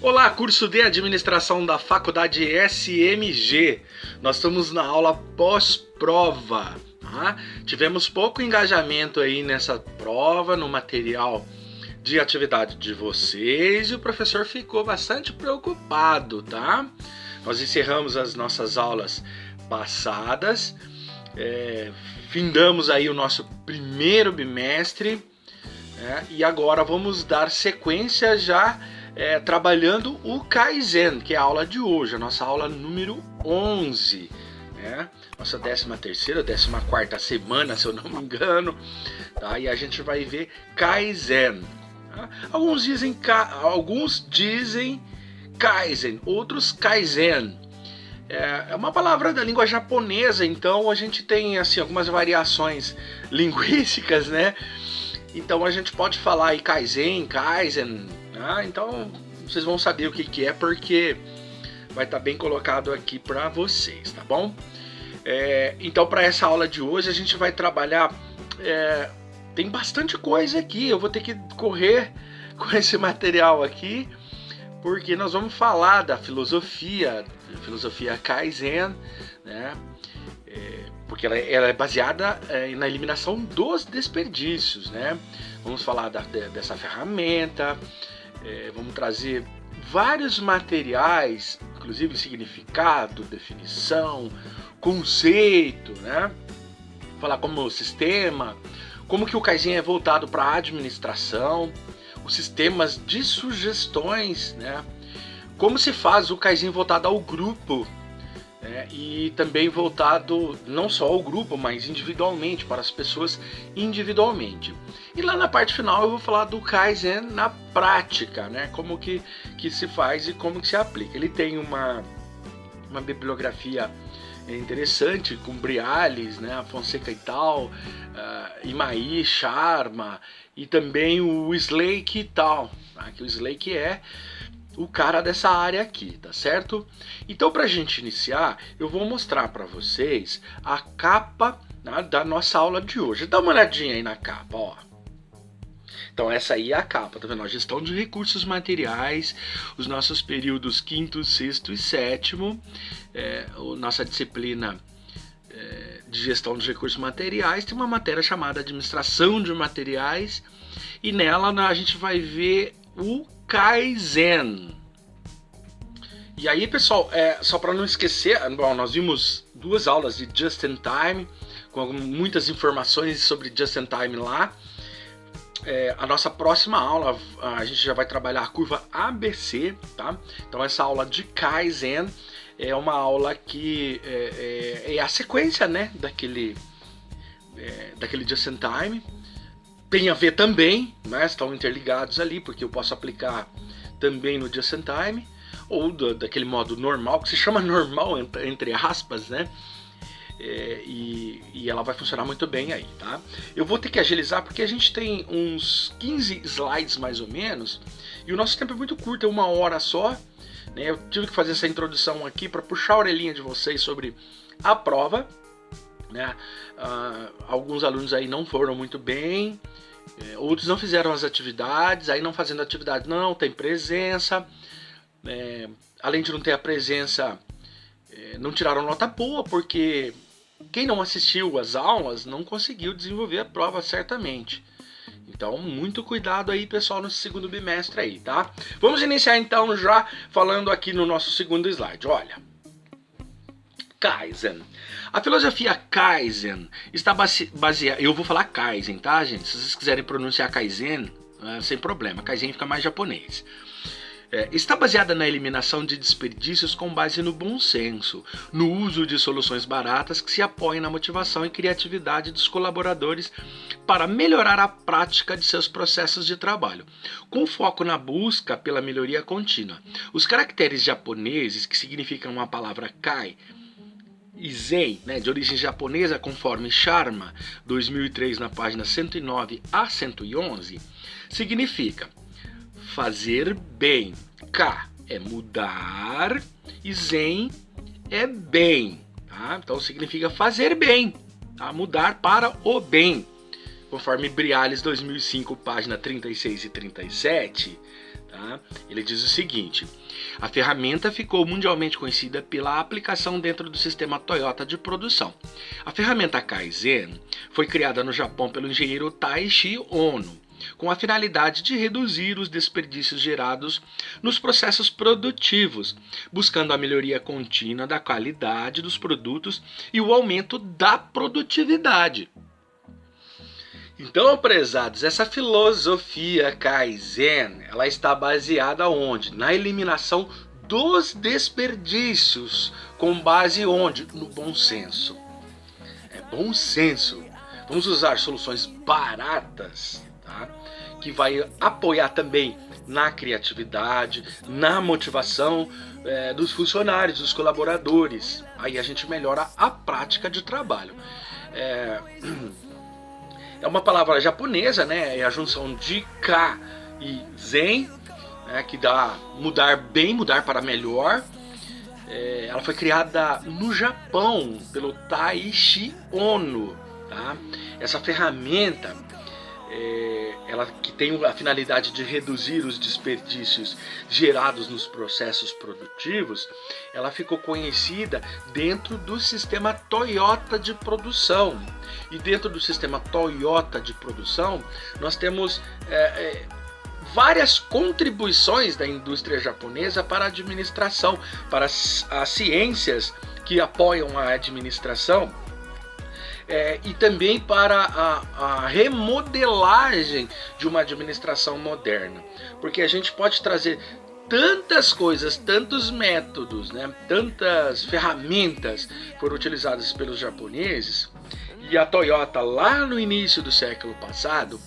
Olá, curso de administração da Faculdade SMG. Nós estamos na aula pós-prova. Tá? Tivemos pouco engajamento aí nessa prova, no material de atividade de vocês, e o professor ficou bastante preocupado, tá? Nós encerramos as nossas aulas passadas, findamos aí o nosso primeiro bimestre, e agora vamos dar sequência já trabalhando o Kaizen, que é a aula de hoje, a nossa aula número 11, nossa 13ª, 14ª semana, se eu não me engano, tá? E a gente vai ver Kaizen. Tá? Alguns dizem Kaizen, outros Kaizen. É uma palavra da língua japonesa, então a gente tem assim algumas variações linguísticas, né? Então a gente pode falar aí Kaizen, então vocês vão saber o que é, porque vai estar bem colocado aqui para vocês, tá bom? Então para essa aula de hoje a gente vai trabalhar, tem bastante coisa aqui, eu vou ter que correr com esse material aqui, porque nós vamos falar da filosofia Kaizen, né? Porque ela é baseada na eliminação dos desperdícios, né? Vamos falar dessa ferramenta, vamos trazer vários materiais, inclusive significado, definição, conceito, né? Falar como o sistema, como que o Kaizen é voltado para a administração, os sistemas de sugestões, né? Como se faz o Kaizen voltado ao grupo, e também voltado não só ao grupo, mas individualmente, para as pessoas individualmente. E lá na parte final eu vou falar do Kaizen na prática, né? Como que se faz e como que se aplica. Ele tem uma bibliografia interessante, com Briales, né? Fonseca e tal, Imai, Sharma, e também o Slake e tal, tá? Que o Slake é o cara dessa área aqui, tá certo? Então, pra gente iniciar, eu vou mostrar para vocês a capa, né, da nossa aula de hoje. Dá uma olhadinha aí na capa, ó. Então, essa aí é a capa, tá vendo? A gestão de recursos materiais, os nossos períodos 5º, 6º e 7º, nossa disciplina de gestão de recursos materiais, tem uma matéria chamada administração de materiais, e nela a gente vai ver o Kaizen. E aí, pessoal, só para não esquecer, bom, nós vimos 2 aulas de Just in Time, com muitas informações sobre Just in Time lá. A nossa próxima aula, a gente já vai trabalhar a curva ABC, tá? Então essa aula de Kaizen é uma aula que é a sequência, né, daquele Just in Time. Tem a ver também, né? Estão interligados ali, porque eu posso aplicar também no Just in Time, ou daquele modo normal, que se chama normal, entre aspas, né? E ela vai funcionar muito bem aí, tá? Eu vou ter que agilizar, porque a gente tem uns 15 slides mais ou menos, e o nosso tempo é muito curto, é 1 hora só, né? Eu tive que fazer essa introdução aqui para puxar a orelhinha de vocês sobre a prova, né? Alguns alunos aí não foram muito bem, outros não fizeram as atividades, aí não fazendo atividade não tem presença, além de não ter a presença, não tiraram nota boa, porque quem não assistiu às aulas não conseguiu desenvolver a prova certamente. Então, muito cuidado aí, pessoal, no segundo bimestre aí, tá? Vamos iniciar então já falando aqui no nosso segundo slide, olha. Kaizen. A filosofia Kaizen está baseada... Eu vou falar Kaizen, tá, gente? Se vocês quiserem pronunciar Kaizen, sem problema. Kaizen fica mais japonês. Está baseada na eliminação de desperdícios com base no bom senso, no uso de soluções baratas que se apoiem na motivação e criatividade dos colaboradores para melhorar a prática de seus processos de trabalho, com foco na busca pela melhoria contínua. Os caracteres japoneses, que significam a palavra Kai e Zen, né, de origem japonesa, conforme Sharma, 2003, na página 109 a 111, significa fazer bem. Ka é mudar e Zen é bem, tá? Então significa fazer bem, tá? Mudar para o bem, conforme Briales 2005, página 36 e 37, Tá? Ele diz o seguinte: a ferramenta ficou mundialmente conhecida pela aplicação dentro do sistema Toyota de produção. A ferramenta Kaizen foi criada no Japão pelo engenheiro Taishi Ono, com a finalidade de reduzir os desperdícios gerados nos processos produtivos, buscando a melhoria contínua da qualidade dos produtos e o aumento da produtividade. Então, prezados, essa filosofia Kaizen, ela está baseada onde? Na eliminação dos desperdícios, com base onde? No bom senso. É bom senso. Vamos usar soluções baratas, tá? Que vai apoiar também na criatividade, na motivação dos funcionários, dos colaboradores. Aí a gente melhora a prática de trabalho. É uma palavra japonesa, né? É a junção de Ka e Zen, né? Que dá mudar bem, mudar para melhor. Ela foi criada no Japão pelo Taishi Ono, tá? Essa ferramenta, ela que tem a finalidade de reduzir os desperdícios gerados nos processos produtivos, ela ficou conhecida dentro do sistema Toyota de produção. E dentro do sistema Toyota de produção, nós temos várias contribuições da indústria japonesa para a administração, para as ciências que apoiam a administração, e também para a remodelagem de uma administração moderna. Porque a gente pode trazer tantas coisas, tantos métodos, né, tantas ferramentas foram utilizadas pelos japoneses, e a Toyota lá no início do século passado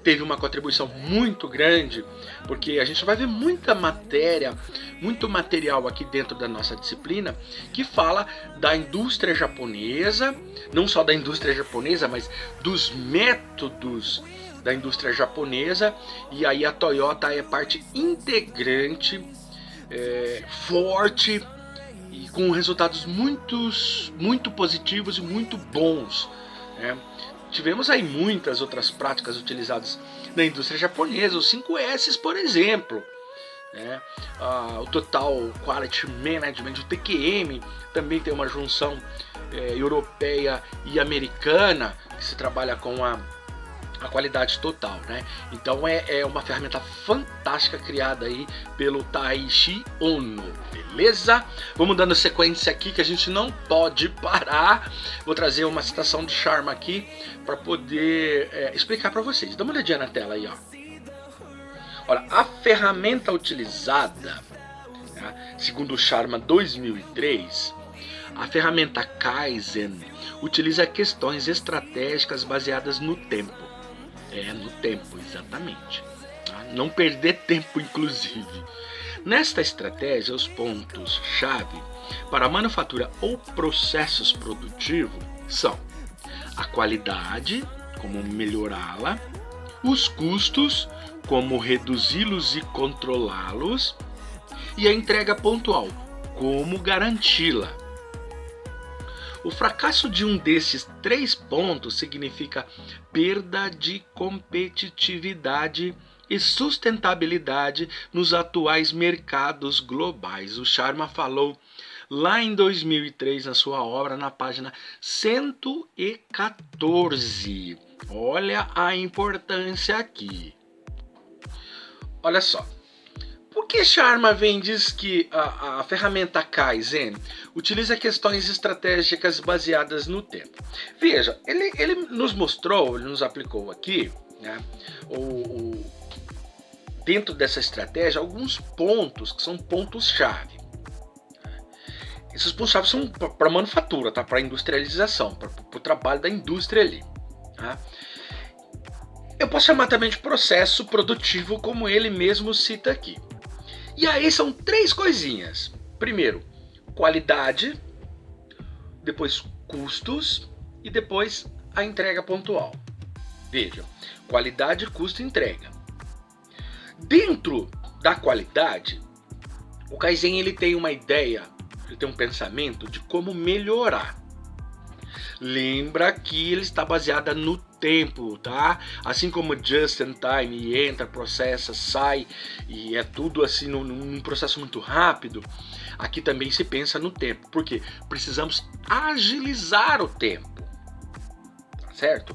teve uma contribuição muito grande, porque a gente vai ver muita matéria, muito material aqui dentro da nossa disciplina que fala da indústria japonesa, não só da indústria japonesa, mas dos métodos da indústria japonesa, e aí a Toyota é parte integrante, forte e com resultados muito positivos e muito bons, né? Tivemos aí muitas outras práticas utilizadas na indústria japonesa, os 5S, por exemplo, né? O Total Quality Management, o TQM, também tem uma junção europeia e americana, que se trabalha com a qualidade total, né? Então é uma ferramenta fantástica criada aí pelo Taishi Ono, beleza? Vamos dando sequência aqui que a gente não pode parar. Vou trazer uma citação de Sharma aqui para poder explicar para vocês. Dá uma olhadinha na tela aí, ó. Olha, a ferramenta utilizada, né, segundo o Sharma 2003, a ferramenta Kaizen utiliza questões estratégicas baseadas no tempo. No tempo, exatamente. Tá? Não perder tempo, inclusive. Nesta estratégia, os pontos-chave para a manufatura ou processos produtivos são a qualidade, como melhorá-la, os custos, como reduzi-los e controlá-los, e a entrega pontual, como garanti-la. O fracasso de um desses 3 pontos significa perda de competitividade e sustentabilidade nos atuais mercados globais. O Sharma falou lá em 2003 na sua obra, na página 114. Olha a importância aqui. Olha só. Por que Sharma vem diz que a ferramenta Kaizen utiliza questões estratégicas baseadas no tempo? Veja, ele nos mostrou, ele nos aplicou aqui, né, dentro dessa estratégia, alguns pontos que são pontos-chave. Esses pontos-chave são para a manufatura, tá? Para a industrialização, para o trabalho da indústria ali. Tá? Eu posso chamar também de processo produtivo, como ele mesmo cita aqui. E aí são 3 coisinhas. Primeiro, qualidade, depois custos e depois a entrega pontual. Veja, qualidade, custo e entrega. Dentro da qualidade, o Kaizen ele tem uma ideia, ele tem um pensamento de como melhorar. Lembra que ele está baseada no tempo, tá? Assim como just in time, entra, processa, sai, e é tudo assim num processo muito rápido, aqui também se pensa no tempo. Por quê? Precisamos agilizar o tempo, tá certo?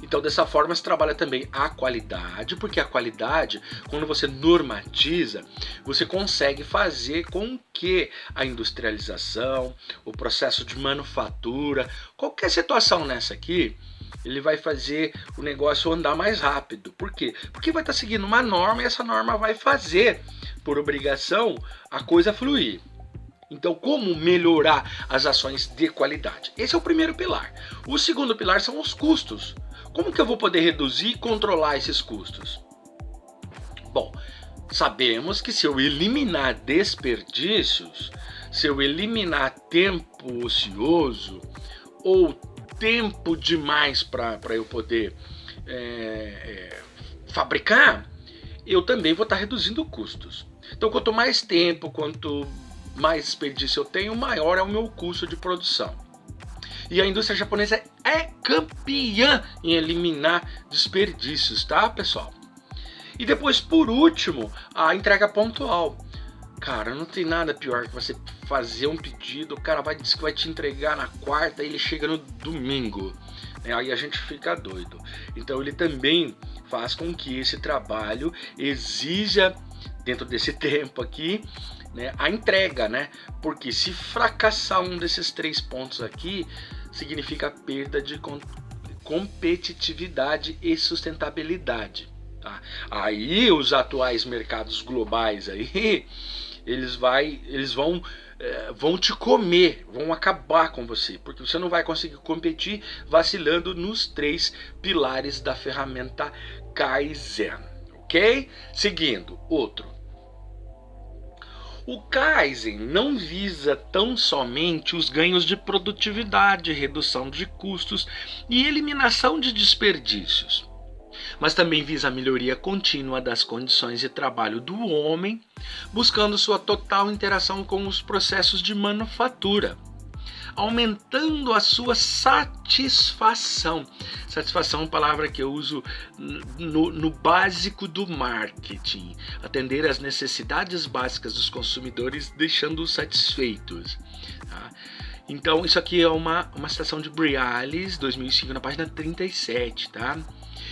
Então, dessa forma, se trabalha também a qualidade, porque a qualidade, quando você normatiza, você consegue fazer com que a industrialização, o processo de manufatura, qualquer situação nessa aqui, ele vai fazer o negócio andar mais rápido. Por quê? Porque vai estar seguindo uma norma e essa norma vai fazer, por obrigação, a coisa fluir. Então, como melhorar as ações de qualidade? Esse é o primeiro pilar. O segundo pilar são os custos. Como que eu vou poder reduzir e controlar esses custos? Bom, sabemos que se eu eliminar desperdícios, se eu eliminar tempo ocioso ou tempo demais para eu poder fabricar, eu também vou estar reduzindo custos. Então, quanto mais tempo, quanto mais desperdício eu tenho, maior é o meu custo de produção. E a indústria japonesa é campeã em eliminar desperdícios, tá, pessoal? E depois, por último, a entrega pontual. Cara, não tem nada pior que você fazer um pedido, o cara vai dizer que vai te entregar na quarta e ele chega no domingo. Aí a gente fica doido. Então ele também faz com que esse trabalho exija, dentro desse tempo aqui, né, a entrega, né? Porque se fracassar um desses 3 pontos aqui, significa perda de competitividade e sustentabilidade. Tá? Aí os atuais mercados globais aí, eles vão te comer, vão acabar com você, porque você não vai conseguir competir vacilando nos 3 pilares da ferramenta Kaizen, ok? Seguindo, outro. O Kaizen não visa tão somente os ganhos de produtividade, redução de custos e eliminação de desperdícios, mas também visa a melhoria contínua das condições de trabalho do homem, buscando sua total interação com os processos de manufatura, aumentando a sua satisfação. Satisfação é uma palavra que eu uso no básico do marketing. Atender às necessidades básicas dos consumidores, deixando-os satisfeitos. Tá? Então, isso aqui é uma citação de Brialis, 2005, na página 37, tá?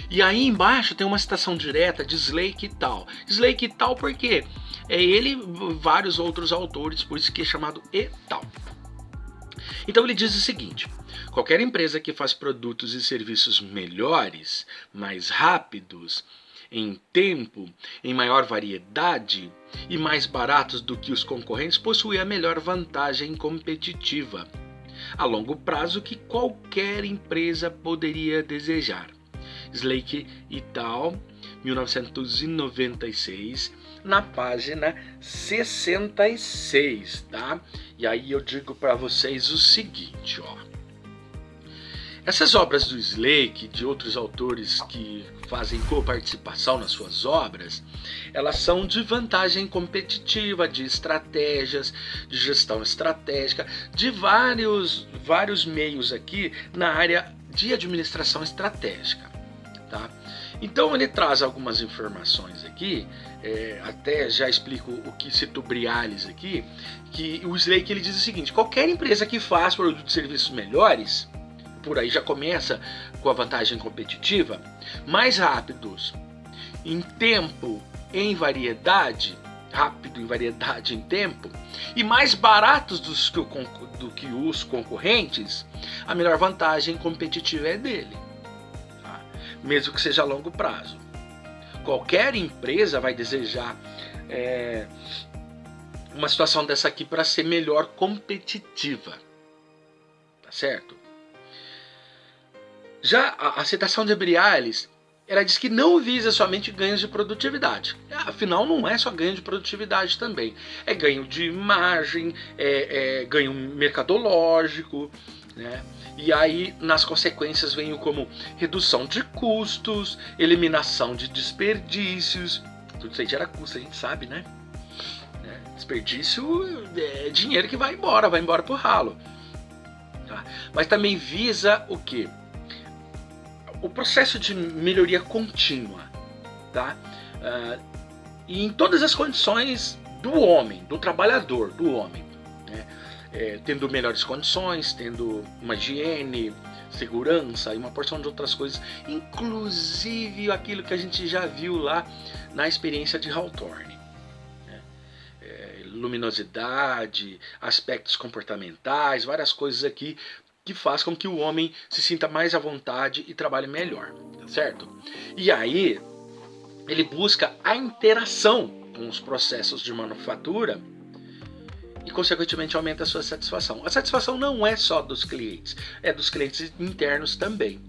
E aí embaixo tem uma citação direta de Slake et al. Slake et al por quê? É ele e vários outros autores, por isso que é chamado et al. Então ele diz o seguinte: qualquer empresa que faz produtos e serviços melhores, mais rápidos, em tempo, em maior variedade e mais baratos do que os concorrentes possui a melhor vantagem competitiva a longo prazo que qualquer empresa poderia desejar. Slake et al., 1996, na página 66, tá? E aí eu digo para vocês o seguinte, ó. Essas obras do Slake e de outros autores que fazem coparticipação nas suas obras, elas são de vantagem competitiva, de estratégias, de gestão estratégica, de vários meios aqui na área de administração estratégica, tá? Então ele traz algumas informações aqui, até já explico o que citou Brialis aqui, que o Slake ele diz o seguinte: qualquer empresa que faz produtos e serviços melhores, por aí já começa com a vantagem competitiva, mais rápidos em tempo, em variedade, rápido em variedade em tempo, e mais baratos do que os concorrentes, a melhor vantagem competitiva é dele. Mesmo que seja a longo prazo. Qualquer empresa vai desejar uma situação dessa aqui para ser melhor competitiva. Tá certo? Já a citação de Brialis, ela diz que não visa somente ganhos de produtividade. Afinal, não é só ganho de produtividade também. É ganho de margem, ganho mercadológico, né? E aí, nas consequências, vem como redução de custos, eliminação de desperdícios. Tudo isso aí gera custo, a gente sabe, né? Desperdício é dinheiro que vai embora pro ralo. tá? Mas também visa o quê? O processo de melhoria contínua, tá? E em todas as condições do homem, do trabalhador, do homem, né? Tendo melhores condições, tendo uma higiene, segurança e uma porção de outras coisas, inclusive aquilo que a gente já viu lá na experiência de Hawthorne, né? Luminosidade, aspectos comportamentais, várias coisas aqui que faz com que o homem se sinta mais à vontade e trabalhe melhor, tá certo? E aí ele busca a interação com os processos de manufatura e, consequentemente, aumenta a sua satisfação. A satisfação não é só dos clientes, é dos clientes internos também.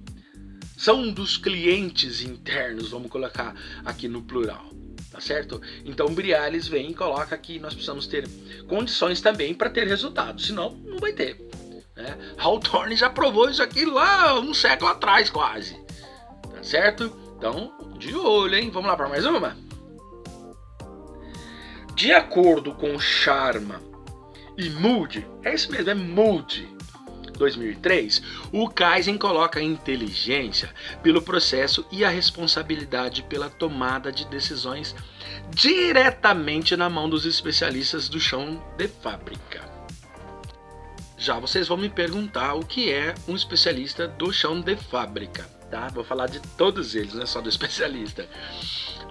São dos clientes internos, vamos colocar aqui no plural, tá certo? Então, Brialis vem e coloca que nós precisamos ter condições também para ter resultados, senão não vai ter, né? Hawthorne já provou isso aqui lá um século atrás, quase, tá certo? Então, de olho, hein? Vamos lá para mais uma? De acordo com Sharma e Moody, é isso mesmo, é Moody, 2003, o Kaizen coloca a inteligência pelo processo e a responsabilidade pela tomada de decisões diretamente na mão dos especialistas do chão de fábrica. Já vocês vão me perguntar o que é um especialista do chão de fábrica, tá? Vou falar de todos eles, não é só do especialista.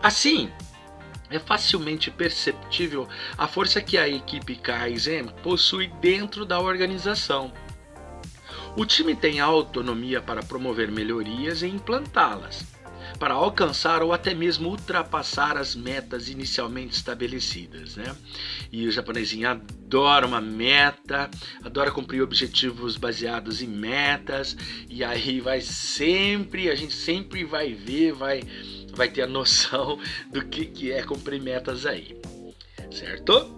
Assim, é facilmente perceptível a força que a equipe Kaizen possui dentro da organização. O time tem autonomia para promover melhorias e implantá-las, para alcançar ou até mesmo ultrapassar as metas inicialmente estabelecidas, né? E o japonesinho adora uma meta, adora cumprir objetivos baseados em metas, e aí a gente sempre vai ver, vai ter a noção do que é cumprir metas aí, certo?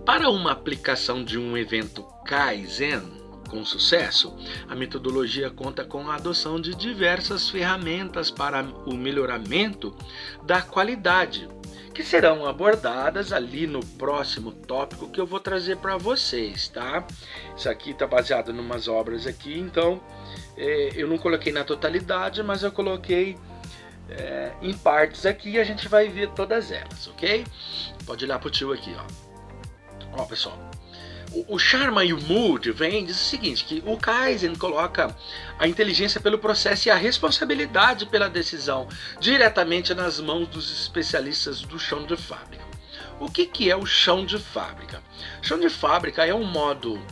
Para uma aplicação de um evento Kaizen com sucesso, a metodologia conta com a adoção de diversas ferramentas para o melhoramento da qualidade, que serão abordadas ali no próximo tópico que eu vou trazer para vocês, tá? Isso aqui está baseado em umas obras aqui, então eu não coloquei na totalidade, mas eu coloquei em partes aqui e a gente vai ver todas elas, ok? Pode olhar pro tio aqui, ó. Ó, pessoal. O Sharma e o Mood vem diz o seguinte, que o Kaizen coloca a inteligência pelo processo e a responsabilidade pela decisão diretamente nas mãos dos especialistas do chão de fábrica. O que é o chão de fábrica? Chão de fábrica é um modo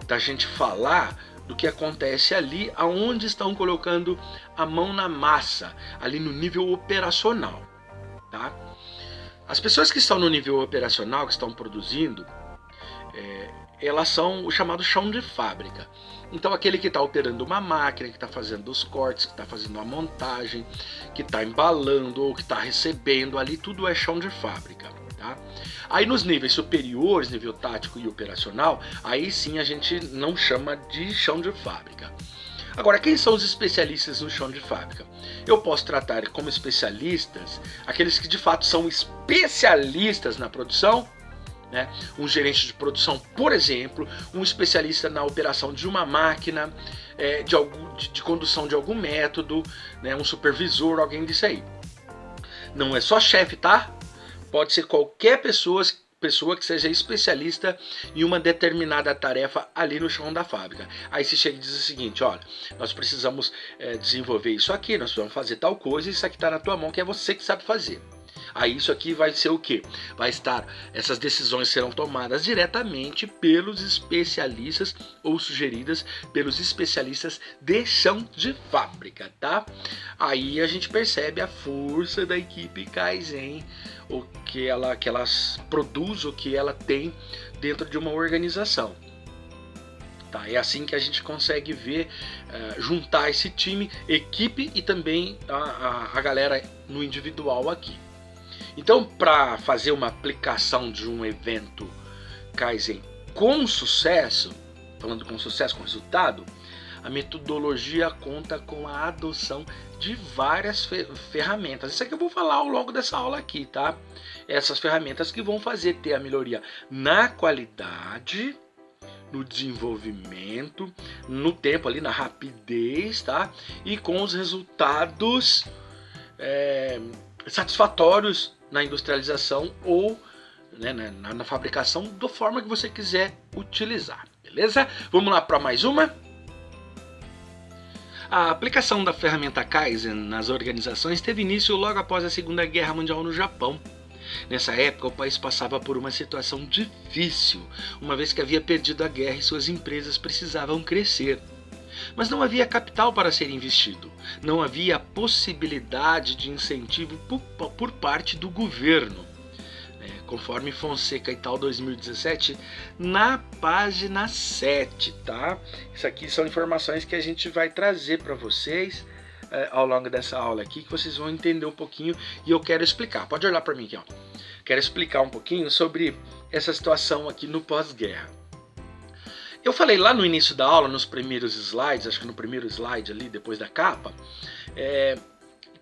da gente falar do que acontece ali, aonde estão colocando a mão na massa, ali no nível operacional, tá? As pessoas que estão no nível operacional, que estão produzindo, elas são o chamado chão de fábrica. Então aquele que está operando uma máquina, que está fazendo os cortes, que está fazendo a montagem, que está embalando ou que está recebendo ali, tudo é chão de fábrica, tá? Aí nos níveis superiores, nível tático e operacional, aí sim a gente não chama de chão de fábrica. Agora, quem são os especialistas no chão de fábrica? Eu posso tratar como especialistas aqueles que de fato são especialistas na produção, né? Um gerente de produção, por exemplo, um especialista na operação de uma máquina, de condução de algum método, né? Um supervisor, alguém disso aí. Não é só chefe, tá? Pode ser qualquer pessoa que seja especialista em uma determinada tarefa ali no chão da fábrica. Aí se chega e diz o seguinte, olha, nós precisamos desenvolver isso aqui, nós precisamos fazer tal coisa, isso aqui está na tua mão, que é você que sabe fazer. Aí isso aqui vai ser o quê? Essas decisões serão tomadas diretamente pelos especialistas ou sugeridas pelos especialistas de chão de fábrica, tá? Aí a gente percebe a força da equipe Kaizen, o que ela produz, o que ela tem dentro de uma organização. Tá, é assim que a gente consegue ver, juntar esse time, equipe e também a galera no individual aqui. Então, para fazer uma aplicação de um evento Kaizen com sucesso, falando com sucesso, com resultado, a metodologia conta com a adoção de várias ferramentas. Isso aqui eu vou falar ao longo dessa aula aqui, tá? Essas ferramentas que vão fazer ter a melhoria na qualidade, no desenvolvimento, no tempo ali, na rapidez, tá? E com os resultados satisfatórios na industrialização ou né, na fabricação da forma que você quiser utilizar, beleza? Vamos lá para mais uma? A aplicação da ferramenta Kaizen nas organizações teve início logo após a Segunda Guerra Mundial no Japão. Nessa época, o país passava por uma situação difícil, uma vez que havia perdido a guerra e suas empresas precisavam crescer. Mas não havia capital para ser investido, não havia possibilidade de incentivo por parte do governo. Conforme Fonseca et al. 2017, na página 7, tá? Isso aqui são informações que a gente vai trazer para vocês ao longo dessa aula aqui, que vocês vão entender um pouquinho e eu quero explicar. Pode olhar para mim aqui, ó. Quero explicar um pouquinho sobre essa situação aqui no pós-guerra. Eu falei lá no início da aula, nos primeiros slides, acho que no primeiro slide ali, depois da capa,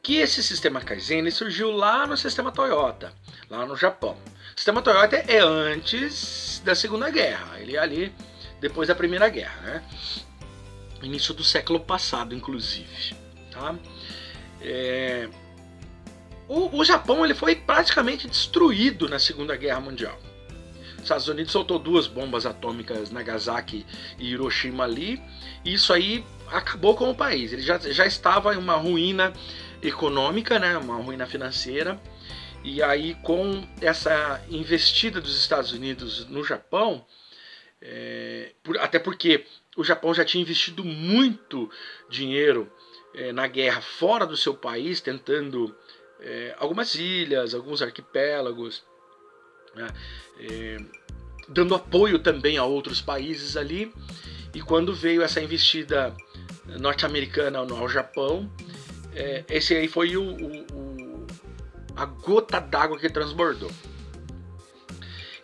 que esse sistema Kaizen ele surgiu lá no sistema Toyota, lá no Japão. O sistema Toyota é antes da Segunda Guerra, ele é ali depois da Primeira Guerra, né? Início do século passado, inclusive. Tá? O Japão ele foi praticamente destruído na Segunda Guerra Mundial. Os Estados Unidos soltou 2 bombas atômicas, Nagasaki e Hiroshima ali, e isso aí acabou com o país. Ele já estava em uma ruína econômica, né, uma ruína financeira, e aí com essa investida dos Estados Unidos no Japão, até porque o Japão já tinha investido muito dinheiro na guerra fora do seu país, tentando algumas ilhas, alguns arquipélagos, né, dando apoio também a outros países ali, e quando veio essa investida norte-americana ao Japão, esse aí foi a gota d'água que transbordou.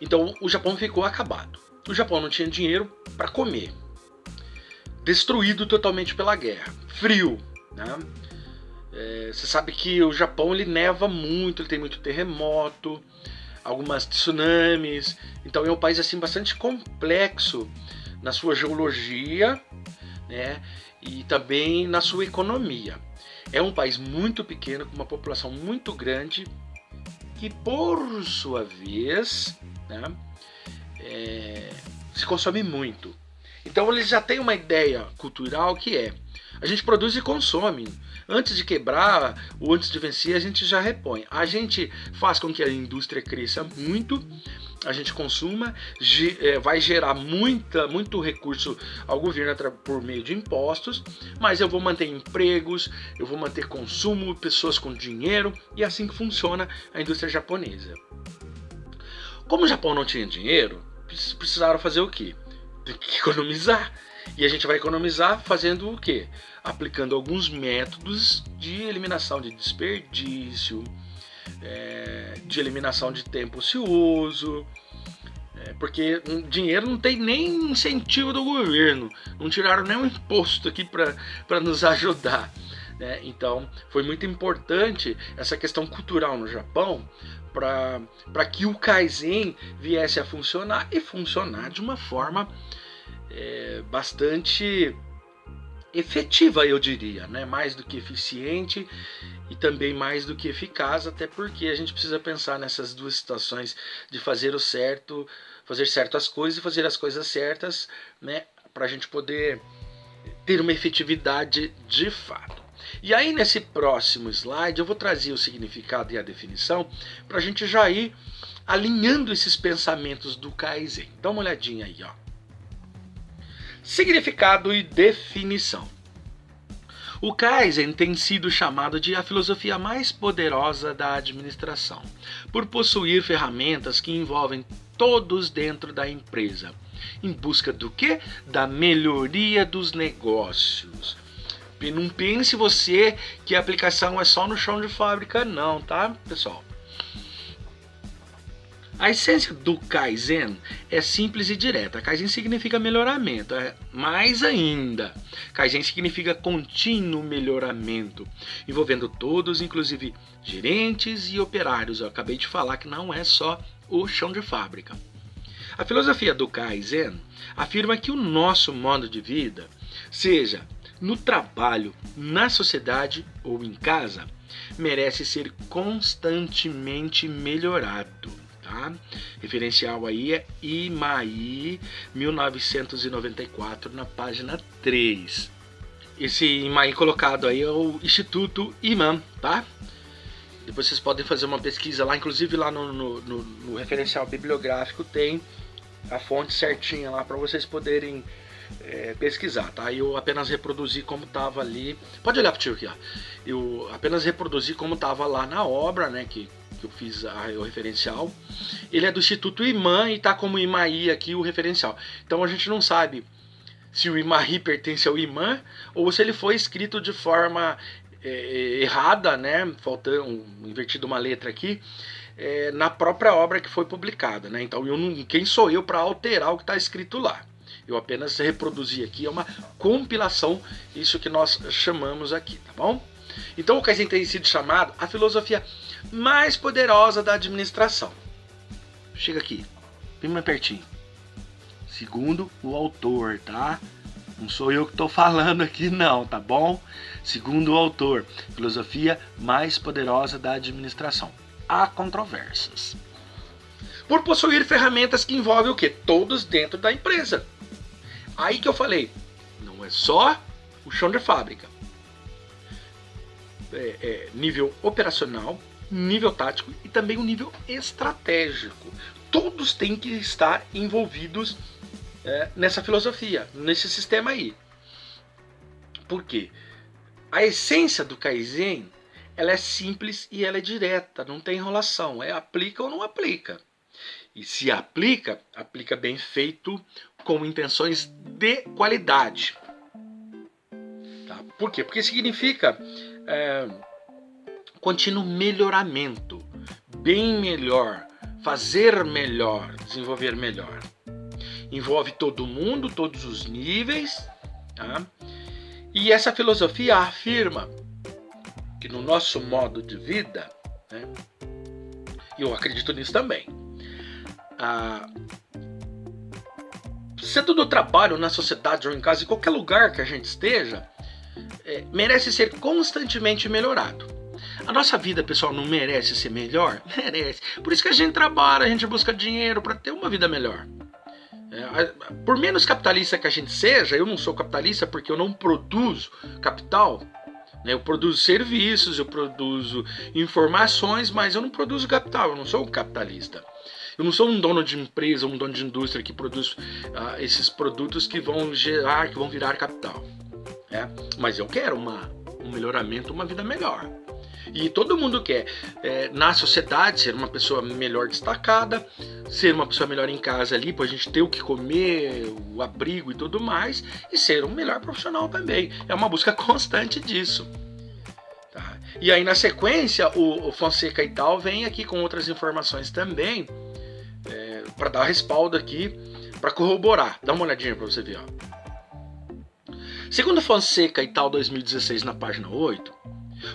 Então o Japão ficou acabado. O Japão não tinha dinheiro para comer. Destruído totalmente pela guerra. Frio, né? Você sabe que o Japão ele neva muito, ele tem muito terremoto, algumas tsunamis. Então é um país assim bastante complexo na sua geologia, né? E também na sua economia. É um país muito pequeno, com uma população muito grande, que por sua vez, né, se consome muito. Então eles já têm uma ideia cultural que a gente produz e consome. Antes de quebrar ou antes de vencer, a gente já repõe. A gente faz com que a indústria cresça muito, a gente consuma, vai gerar muito recurso ao governo por meio de impostos, mas eu vou manter empregos, eu vou manter consumo, pessoas com dinheiro, e assim que funciona a indústria japonesa. Como o Japão não tinha dinheiro, precisaram fazer o quê? Tem que economizar. E a gente vai economizar fazendo o quê? Aplicando alguns métodos de eliminação de desperdício, de eliminação de tempo ocioso, porque dinheiro não tem nem incentivo do governo, não tiraram nenhum imposto aqui para nos ajudar, né? Então foi muito importante essa questão cultural no Japão para que o Kaizen viesse a funcionar e funcionar de uma forma bastante efetiva, eu diria, né? Mais do que eficiente e também mais do que eficaz, até porque a gente precisa pensar nessas duas situações de fazer o certo, fazer certas coisas e fazer as coisas certas, né? Para a gente poder ter uma efetividade de fato. E aí nesse próximo slide eu vou trazer o significado e a definição para a gente já ir alinhando esses pensamentos do Kaizen. Dá uma olhadinha aí, ó. Significado e definição. O Kaizen tem sido chamado de a filosofia mais poderosa da administração, por possuir ferramentas que envolvem todos dentro da empresa, em busca do quê? Da melhoria dos negócios. Não pense você que a aplicação é só no chão de fábrica, não, tá, pessoal? A essência do Kaizen é simples e direta. Kaizen significa melhoramento, mais ainda. Kaizen significa contínuo melhoramento, envolvendo todos, inclusive gerentes e operários. Eu acabei de falar que não é só o chão de fábrica. A filosofia do Kaizen afirma que o nosso modo de vida, seja no trabalho, na sociedade ou em casa, merece ser constantemente melhorado. Tá? Referencial aí é IMAI 1994, na página 3. Esse IMAI colocado aí é o Instituto Imam, tá? Depois vocês podem fazer uma pesquisa lá, inclusive lá no referencial bibliográfico tem a fonte certinha lá para vocês poderem pesquisar, tá? Eu apenas reproduzi como estava ali. Pode olhar pro tio aqui, ó. Eu apenas reproduzi como estava lá na obra, né? Que eu fiz o referencial. Ele é do Instituto Imam e tá como IMAI aqui o referencial. Então a gente não sabe se o IMAI pertence ao Imam ou se ele foi escrito de forma errada, né? Faltando invertido uma letra aqui. Na própria obra que foi publicada, né? Então quem sou eu para alterar o que está escrito lá? Eu apenas reproduzi aqui, é uma compilação, isso que nós chamamos aqui, tá bom? Então o Kaizen tem sido chamado a filosofia mais poderosa da administração. Chega aqui, bem mais pertinho. Segundo o autor, tá? Não sou eu que estou falando aqui não, tá bom? Segundo o autor, filosofia mais poderosa da administração. Há controvérsias. Por possuir ferramentas que envolvem o quê? Todos dentro da empresa. Aí que eu falei, não é só o chão de fábrica. Nível operacional, nível tático e também o nível estratégico. Todos têm que estar envolvidos nessa filosofia, nesse sistema aí. Por quê? A essência do Kaizen, ela é simples e ela é direta, não tem enrolação. Aplica ou não aplica. E se aplica, aplica bem feito, com intenções de qualidade. Tá? Por quê? Porque significa contínuo melhoramento, bem melhor, fazer melhor, desenvolver melhor. Envolve todo mundo, todos os níveis. Tá? E essa filosofia afirma que no nosso modo de vida, né, eu acredito nisso também, sendo no trabalho, na sociedade ou em casa, em qualquer lugar que a gente esteja, merece ser constantemente melhorado. A nossa vida, pessoal, não merece ser melhor? Merece. Por isso que a gente trabalha, a gente busca dinheiro para ter uma vida melhor. Por menos capitalista que a gente seja, eu não sou capitalista porque eu não produzo capital, né? Eu produzo serviços, eu produzo informações, mas eu não produzo capital, eu não sou um capitalista. Eu não sou um dono de empresa, um dono de indústria que produz esses produtos que vão gerar, que vão virar capital. Mas eu quero um melhoramento, uma vida melhor. E todo mundo quer, na sociedade, ser uma pessoa melhor destacada, ser uma pessoa melhor em casa ali, para a gente ter o que comer, o abrigo e tudo mais, e ser um melhor profissional também. É uma busca constante disso. Tá? E aí, na sequência, o Fonseca e tal vem aqui com outras informações também, para dar respaldo aqui, para corroborar. Dá uma olhadinha para você ver. Ó. Segundo Fonseca e tal 2016, na página 8,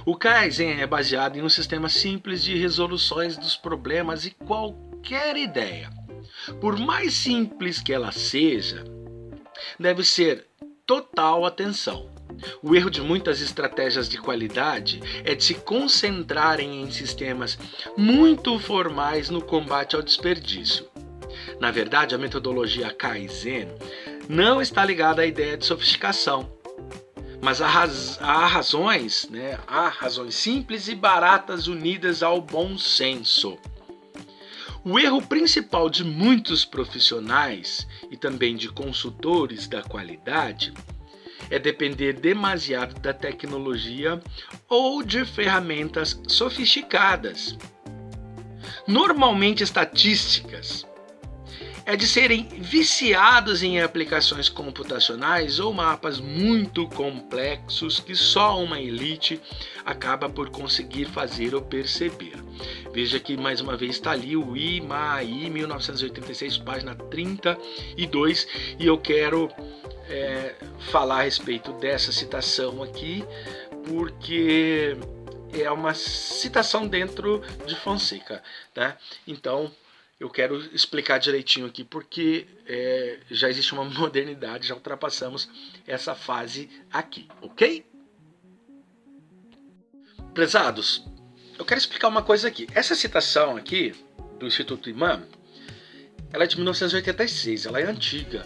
o Kaizen é baseado em um sistema simples de resoluções dos problemas e qualquer ideia, por mais simples que ela seja, deve ser total atenção. O erro de muitas estratégias de qualidade é de se concentrarem em sistemas muito formais no combate ao desperdício. Na verdade, a metodologia Kaizen não está ligada à ideia de sofisticação, mas há razões simples e baratas unidas ao bom senso. O erro principal de muitos profissionais e também de consultores da qualidade é depender demasiado da tecnologia ou de ferramentas sofisticadas, normalmente estatísticas. É de serem viciados em aplicações computacionais ou mapas muito complexos que só uma elite acaba por conseguir fazer ou perceber. Veja que mais uma vez está ali o IMAI 1986, página 32, e eu quero falar a respeito dessa citação aqui, porque é uma citação dentro de Fonseca, tá? Então, eu quero explicar direitinho aqui, porque já existe uma modernidade, já ultrapassamos essa fase aqui, ok? Prezados, eu quero explicar uma coisa aqui. Essa citação aqui do Instituto Imam, ela é de 1986, ela é antiga,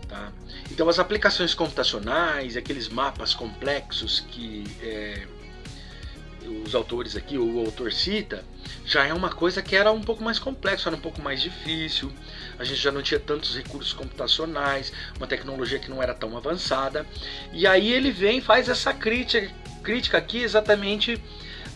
tá? Então as aplicações computacionais, aqueles mapas complexos que os autores aqui, o autor cita, já é uma coisa que era um pouco mais complexa, era um pouco mais difícil, a gente já não tinha tantos recursos computacionais, uma tecnologia que não era tão avançada, e aí ele vem e faz essa crítica aqui exatamente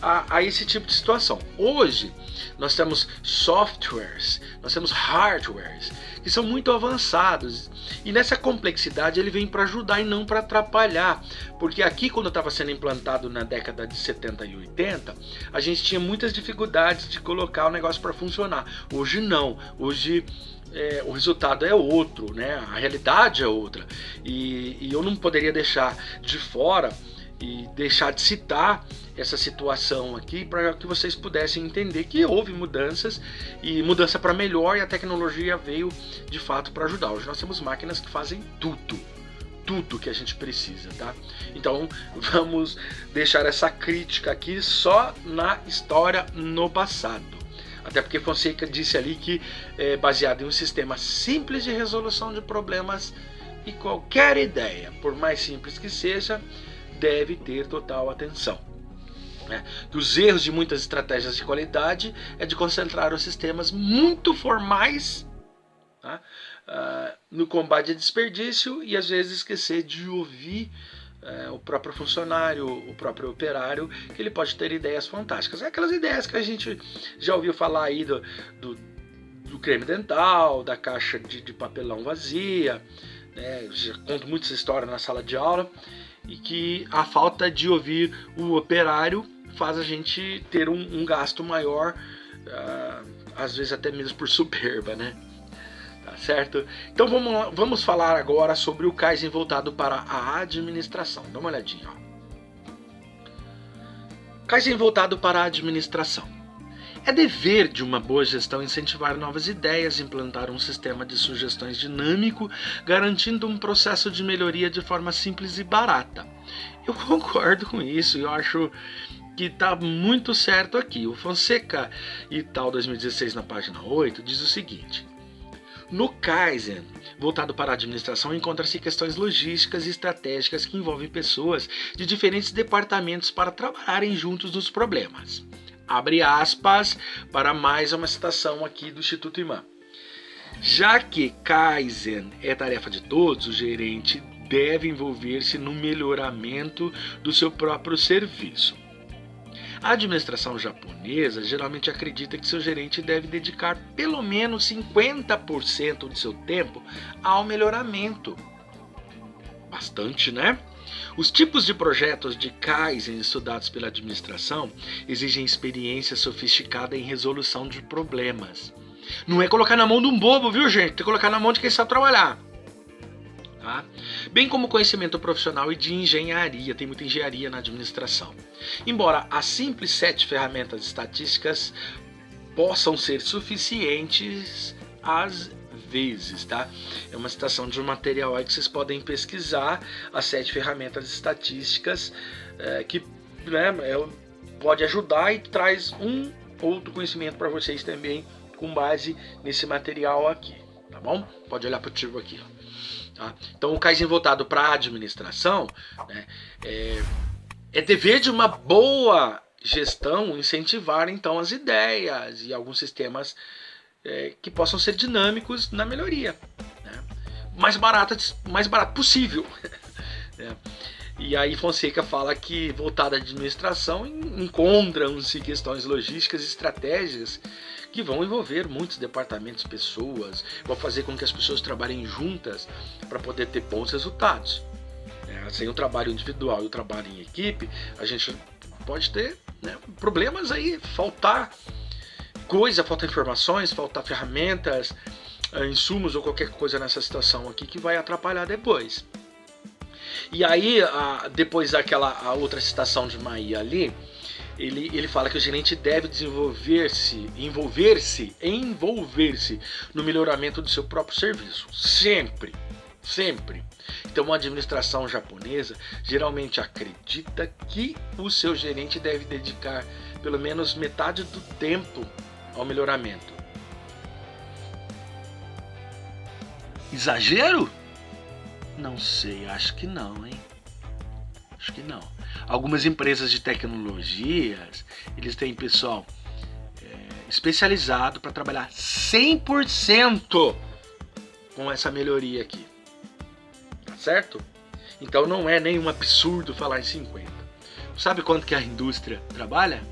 a esse tipo de situação. Hoje nós temos softwares, nós temos hardwares que são muito avançados, e nessa complexidade ele vem para ajudar e não para atrapalhar, porque aqui quando estava sendo implantado na década de 70 e 80, a gente tinha muitas dificuldades de colocar o negócio para funcionar. Hoje não, hoje o resultado é outro, né? A realidade é outra, e eu não poderia deixar de fora e deixar de citar essa situação aqui para que vocês pudessem entender que houve mudanças e mudança para melhor, e a tecnologia veio de fato para ajudar. Hoje nós temos máquinas que fazem tudo que a gente precisa, tá? Então vamos deixar essa crítica aqui só na história no passado. Até porque Fonseca disse ali que é baseado em um sistema simples de resolução de problemas, e qualquer ideia, por mais simples que seja, deve ter total atenção. Que os erros de muitas estratégias de qualidade é de concentrar os sistemas muito formais, tá? No combate a desperdício, e às vezes esquecer de ouvir o próprio funcionário, o próprio operário, que ele pode ter ideias fantásticas. É aquelas ideias que a gente já ouviu falar aí do creme dental, da caixa de papelão vazia, né? Já conto muito essa história na sala de aula, e que a falta de ouvir o operário faz a gente ter um gasto maior, às vezes até mesmo por soberba, né? Tá certo? Então vamos falar agora sobre o Kaizen voltado para a administração. Dá uma olhadinha, ó. Kaizen voltado para a administração. É dever de uma boa gestão incentivar novas ideias, implantar um sistema de sugestões dinâmico, garantindo um processo de melhoria de forma simples e barata. Eu concordo com isso, eu acho que está muito certo aqui. O Fonseca e tal 2016 na página 8 diz o seguinte: no Kaizen, voltado para a administração, encontra-se questões logísticas e estratégicas que envolvem pessoas de diferentes departamentos para trabalharem juntos nos problemas. Abre aspas para mais uma citação aqui do Instituto Imam. Já que Kaizen é tarefa de todos, o gerente deve envolver-se no melhoramento do seu próprio serviço. A administração japonesa geralmente acredita que seu gerente deve dedicar pelo menos 50% de seu tempo ao melhoramento. Bastante, né? Os tipos de projetos de Kaizen estudados pela administração exigem experiência sofisticada em resolução de problemas. Não é colocar na mão de um bobo, viu, gente? Tem que colocar na mão de quem sabe trabalhar. Tá? Bem como conhecimento profissional e de engenharia, tem muita engenharia na administração. Embora as simples 7 ferramentas estatísticas possam ser suficientes às vezes, tá? É uma citação de um material aí que vocês podem pesquisar, as 7 ferramentas estatísticas, que, né, pode ajudar e traz um outro conhecimento para vocês também com base nesse material aqui, tá bom? Pode olhar para o tiro aqui, ó. Tá? Então o Kaizen voltado para a administração, né, é dever de uma boa gestão incentivar então as ideias e alguns sistemas que possam ser dinâmicos na melhoria, né? mais barato possível. Né? E aí Fonseca fala que voltada à administração encontram-se questões logísticas e estratégias que vão envolver muitos departamentos, pessoas, vão fazer com que as pessoas trabalhem juntas para poder ter bons resultados. Sem o trabalho individual e o trabalho em equipe, a gente pode ter, né, problemas aí, faltar informações, faltar ferramentas, insumos ou qualquer coisa nessa situação aqui que vai atrapalhar depois. E aí, depois daquela a outra citação de Maia ali, ele fala que o gerente deve envolver-se no melhoramento do seu próprio serviço. Sempre, sempre. Então, uma administração japonesa geralmente acredita que o seu gerente deve dedicar pelo menos metade do tempo ao melhoramento. Exagero? Não sei, acho que não, hein? Acho que não. Algumas empresas de tecnologias, eles têm pessoal especializado para trabalhar 100% com essa melhoria aqui. Tá certo? Então não é nenhum absurdo falar em 50%. Sabe quanto que a indústria trabalha?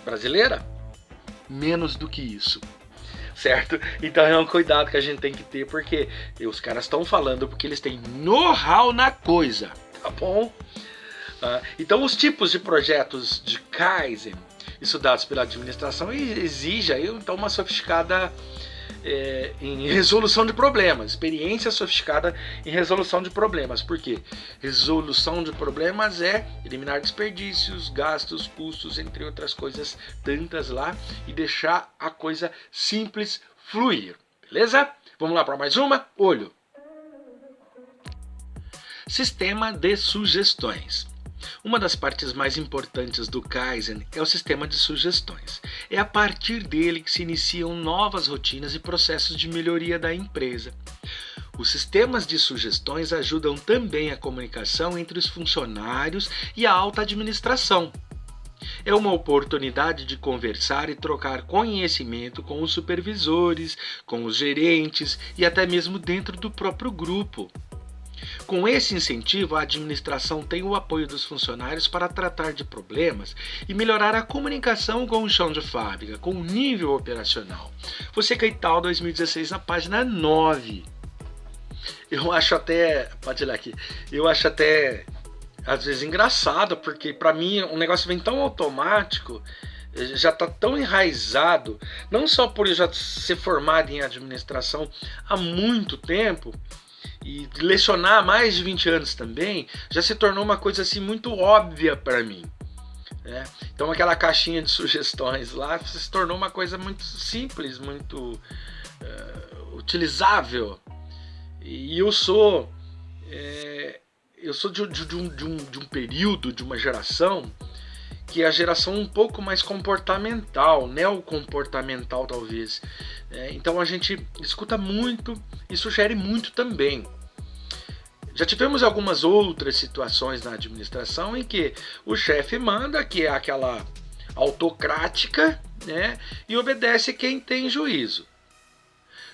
Brasileira? Menos do que isso. Certo? Então é um cuidado que a gente tem que ter, porque os caras estão falando porque eles têm know-how na coisa, tá bom? Então os tipos de projetos de Kaizen estudados pela administração exigem então uma sofisticada em resolução de problemas, experiência sofisticada em resolução de problemas. Por quê? Resolução de problemas é eliminar desperdícios, gastos, custos, entre outras coisas tantas lá, e deixar a coisa simples fluir. Beleza? Vamos lá para mais uma? Olho. Sistema de sugestões. Uma das partes mais importantes do Kaizen é o sistema de sugestões. É a partir dele que se iniciam novas rotinas e processos de melhoria da empresa. Os sistemas de sugestões ajudam também a comunicação entre os funcionários e a alta administração. É uma oportunidade de conversar e trocar conhecimento com os supervisores, com os gerentes e até mesmo dentro do próprio grupo. Com esse incentivo, a administração tem o apoio dos funcionários para tratar de problemas e melhorar a comunicação com o chão de fábrica, com o nível operacional. Você Keital 2016 na página 9. Eu acho até, pode olhar aqui, às vezes engraçado, porque para mim o negócio vem tão automático, já está tão enraizado, não só por eu já ser formado em administração há muito tempo, e lecionar há mais de 20 anos também, já se tornou uma coisa assim muito óbvia para mim. Né? Então aquela caixinha de sugestões lá se tornou uma coisa muito simples, muito utilizável. E eu sou de um período, de uma geração, que é a geração um pouco mais comportamental, neocomportamental talvez. Então a gente escuta muito e sugere muito também. Já tivemos algumas outras situações na administração em que o chefe manda, que é aquela autocrática, né, e obedece quem tem juízo.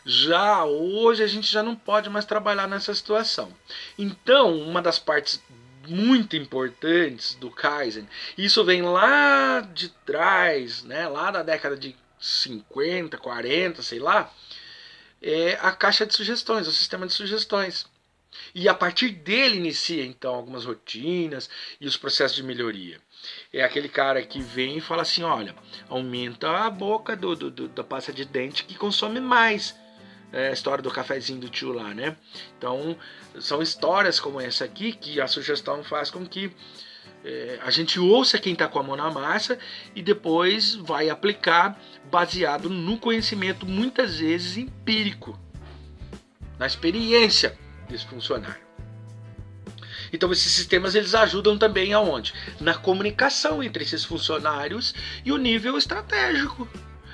Já hoje a gente já não pode mais trabalhar nessa situação. Então, uma das partes muito importantes do Kaizen, isso vem lá de trás, né, lá da década de 50, 40, sei lá, é a caixa de sugestões, o sistema de sugestões. E a partir dele inicia então algumas rotinas e os processos de melhoria. É aquele cara que vem e fala assim, olha, aumenta a boca da pasta de dente que consome mais. É a história do cafezinho do tio lá, né? Então, são histórias como essa aqui que a sugestão faz com que a gente ouça quem está com a mão na massa e depois vai aplicar baseado no conhecimento, muitas vezes empírico, na experiência desse funcionário. Então esses sistemas eles ajudam também aonde? Na comunicação entre esses funcionários e o nível estratégico.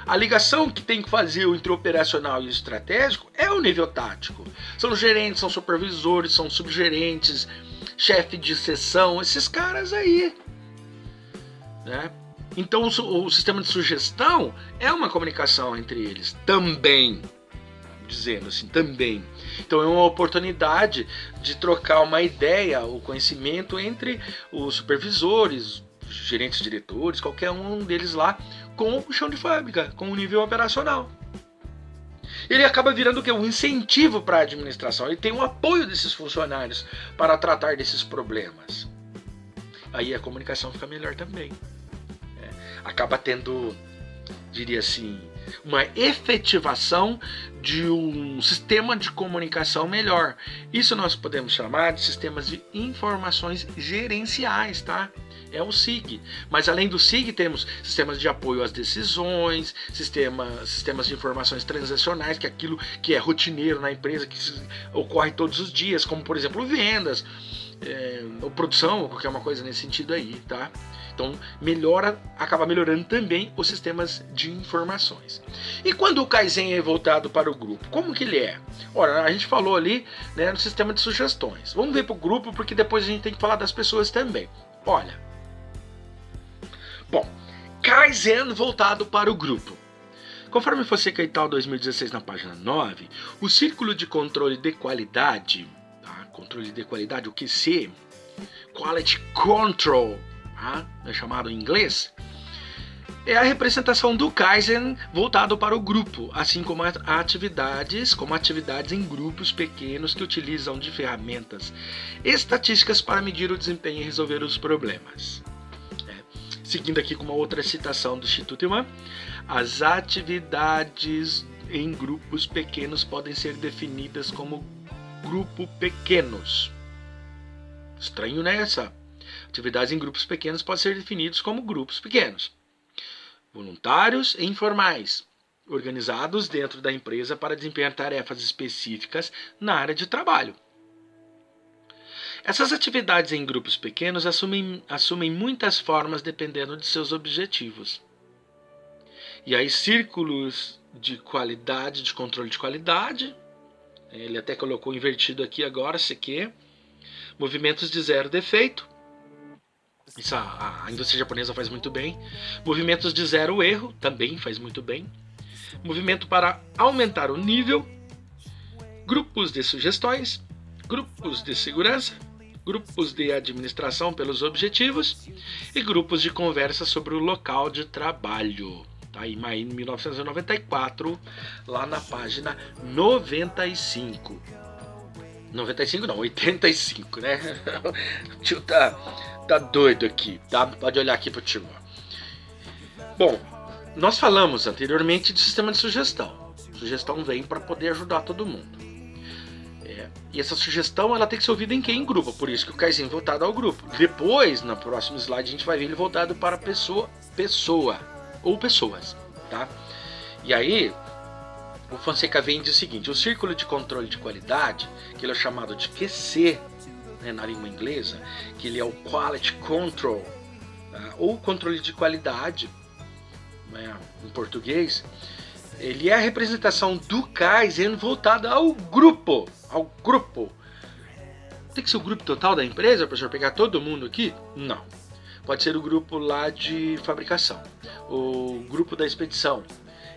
A ligação que tem que fazer entre o operacional e o estratégico é o nível tático. São gerentes, são supervisores, são subgerentes, chefe de seção, esses caras aí. Né? Então o sistema de sugestão é uma comunicação entre eles também. Dizendo assim, também. Então é uma oportunidade de trocar uma ideia, o conhecimento entre os supervisores, gerentes, diretores, qualquer um deles lá, com o chão de fábrica, com o nível operacional. Ele acaba virando o quê? Um incentivo para a administração. Ele tem o apoio desses funcionários para tratar desses problemas. Aí a comunicação fica melhor também. Acaba tendo, diria assim, uma efetivação de um sistema de comunicação melhor. Isso nós podemos chamar de sistemas de informações gerenciais, tá? é o SIG. Mas além do SIG temos sistemas de apoio às decisões, sistemas de informações transacionais, que é aquilo que é rotineiro na empresa, que ocorre todos os dias, como por exemplo vendas, ou produção, ou qualquer uma coisa nesse sentido aí, tá? Então acaba melhorando também os sistemas de informações. E quando o Kaizen é voltado para o grupo, como que ele é? Ora, a gente falou ali, né, no sistema de sugestões. Vamos ver para o grupo, porque depois a gente tem que falar das pessoas também. Olha, bom, Kaizen voltado para o grupo. Conforme Fonseca et al. 2016 na página 9, o Círculo de Controle de Qualidade, tá? Controle de Qualidade, o QC, Quality Control, é chamado em inglês, é a representação do Kaizen voltado para o grupo, assim como atividades em grupos pequenos que utilizam de ferramentas estatísticas para medir o desempenho e resolver os problemas. Seguindo aqui com uma outra citação do Instituto Iman, as atividades em grupos pequenos podem ser definidas como grupo pequenos. Estranho, né? Atividades em grupos pequenos podem ser definidos como grupos pequenos, voluntários e informais, organizados dentro da empresa para desempenhar tarefas específicas na área de trabalho. Essas atividades em grupos pequenos assumem muitas formas dependendo de seus objetivos. E aí, círculos de qualidade, de controle de qualidade, ele até colocou invertido aqui agora, CQ, movimentos de zero defeito, isso a indústria japonesa faz muito bem. Movimentos de zero erro, também faz muito bem. Movimento para aumentar o nível. Grupos de sugestões. Grupos de segurança. Grupos de administração pelos objetivos. E grupos de conversa sobre o local de trabalho. Tá em 1994, lá na página 95. 95 não, 85, né? O tio tá doido aqui, tá? Pode olhar aqui pro tio. Bom, nós falamos anteriormente de sistema de sugestão. Sugestão vem para poder ajudar todo mundo. E essa sugestão ela tem que ser ouvida em quem? Em grupo. Por isso que o Kaizen é voltado ao grupo. Depois, no próximo slide, a gente vai ver ele voltado para pessoa ou pessoas, tá? E aí, o Fonseca vem e diz o seguinte: o círculo de controle de qualidade, que ele é chamado de QC, né, na língua inglesa, que ele é o Quality Control, tá? Ou controle de qualidade, né, em português, ele é a representação do Kaizen voltada ao grupo. Tem que ser o grupo total da empresa, para pegar todo mundo aqui? Não. Pode ser o grupo lá de fabricação, o grupo da expedição.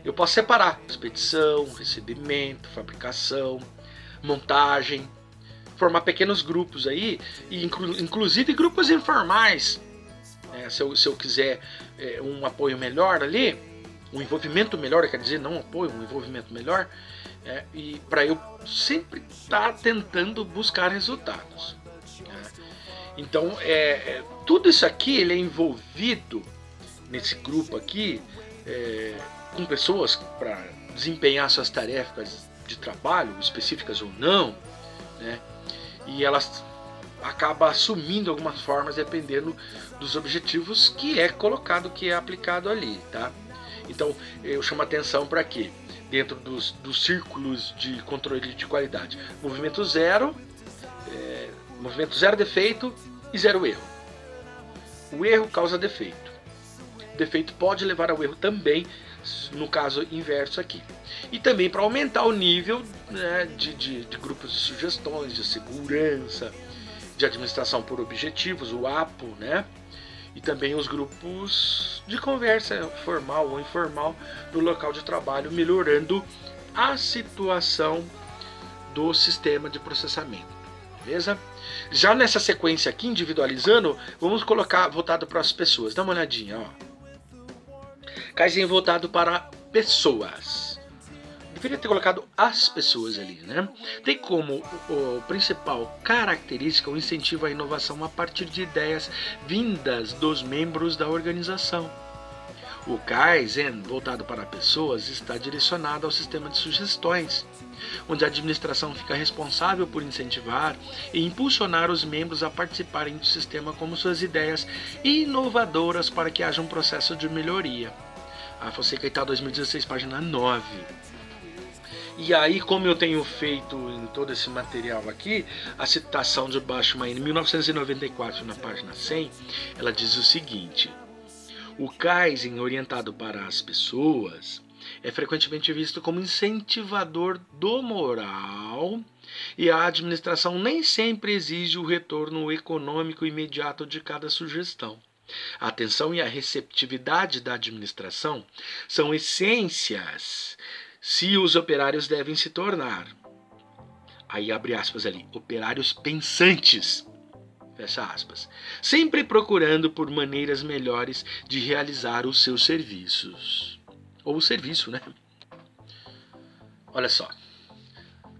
Eu posso separar expedição, recebimento, fabricação, montagem, formar pequenos grupos aí, e inclusive grupos informais. Se eu quiser um apoio melhor ali, um envolvimento melhor, quer dizer, não um apoio, um envolvimento melhor, e para eu sempre estar tentando buscar resultados. Então, tudo isso aqui ele é envolvido nesse grupo aqui, com pessoas para desempenhar suas tarefas de trabalho, específicas ou não, né? E elas acabam assumindo algumas formas dependendo dos objetivos que é colocado, que é aplicado ali, tá? Então, eu chamo a atenção para quê? Dentro dos círculos de controle de qualidade. Movimento zero defeito e zero erro. O erro causa defeito. Defeito pode levar ao erro também, no caso inverso aqui. E também para aumentar o nível, né, de grupos de sugestões, de segurança, de administração por objetivos, o APO, né? E também os grupos de conversa formal ou informal no local de trabalho, melhorando a situação do sistema de processamento. Beleza? Já nessa sequência aqui, individualizando, vamos colocar voltado para as pessoas. Dá uma olhadinha, ó. Kaizen voltado para pessoas. Deveria ter colocado as pessoas ali, né? Tem como principal característica o incentivo à inovação a partir de ideias vindas dos membros da organização. O Kaizen voltado para pessoas está direcionado ao sistema de sugestões, onde a administração fica responsável por incentivar e impulsionar os membros a participarem do sistema com suas ideias inovadoras para que haja um processo de melhoria. A Fonseca e tal, 2016, página 9. E aí, como eu tenho feito em todo esse material aqui, a citação de Bashman em 1994, na página 100, ela diz o seguinte: o Kaizen orientado para as pessoas é frequentemente visto como incentivador do moral e a administração nem sempre exige o retorno econômico imediato de cada sugestão. A atenção e a receptividade da administração são essências se os operários devem se tornar, aí abre aspas ali, operários pensantes, fecha aspas, sempre procurando por maneiras melhores de realizar os seus serviços. Ou o serviço, né? Olha só.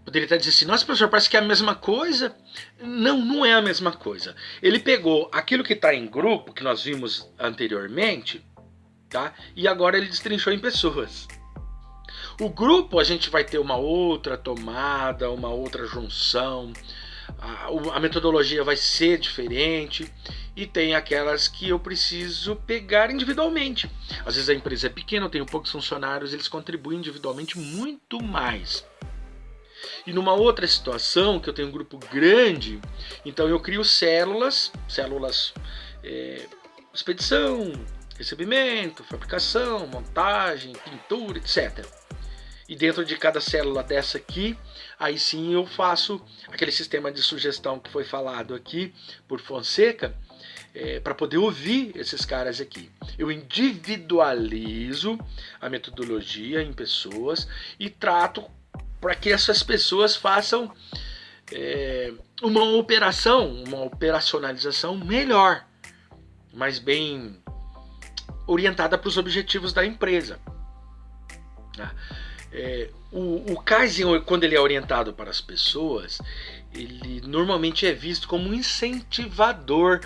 Poderia até dizer assim, nossa, professor, parece que é a mesma coisa. Não, não é a mesma coisa. Ele pegou aquilo que está em grupo, que nós vimos anteriormente, tá? E agora ele destrinchou em pessoas. O grupo a gente vai ter uma outra tomada, uma outra junção, a metodologia vai ser diferente e tem aquelas que eu preciso pegar individualmente. Às vezes a empresa é pequena, eu tenho poucos funcionários, eles contribuem individualmente muito mais. E numa outra situação, que eu tenho um grupo grande, então eu crio células, expedição, recebimento, fabricação, montagem, pintura, etc. E dentro de cada célula dessa aqui, aí sim eu faço aquele sistema de sugestão que foi falado aqui por Fonseca, para poder ouvir esses caras aqui. Eu individualizo a metodologia em pessoas e trato para que essas pessoas façam uma operacionalização melhor, mas bem orientada para os objetivos da empresa. O Kaizen, quando ele é orientado para as pessoas, ele normalmente é visto como um incentivador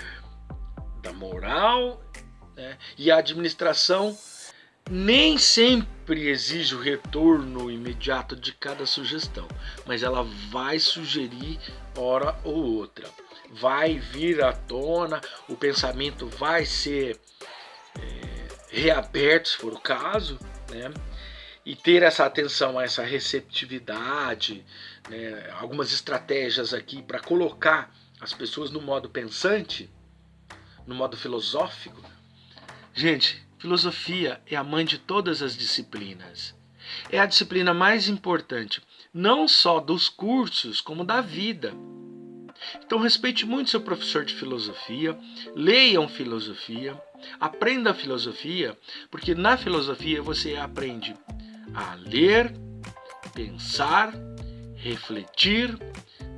da moral, né? E a administração nem sempre exige o retorno imediato de cada sugestão, mas ela vai sugerir hora ou outra. Vai vir à tona, o pensamento vai ser reaberto, se for o caso, né? E ter essa atenção a essa receptividade, né? Algumas estratégias aqui para colocar as pessoas no modo pensante, no modo filosófico. Gente, filosofia é a mãe de todas as disciplinas. É a disciplina mais importante, não só dos cursos, como da vida. Então respeite muito seu professor de filosofia, leiam filosofia, aprenda filosofia, porque na filosofia você aprende a ler, pensar, refletir,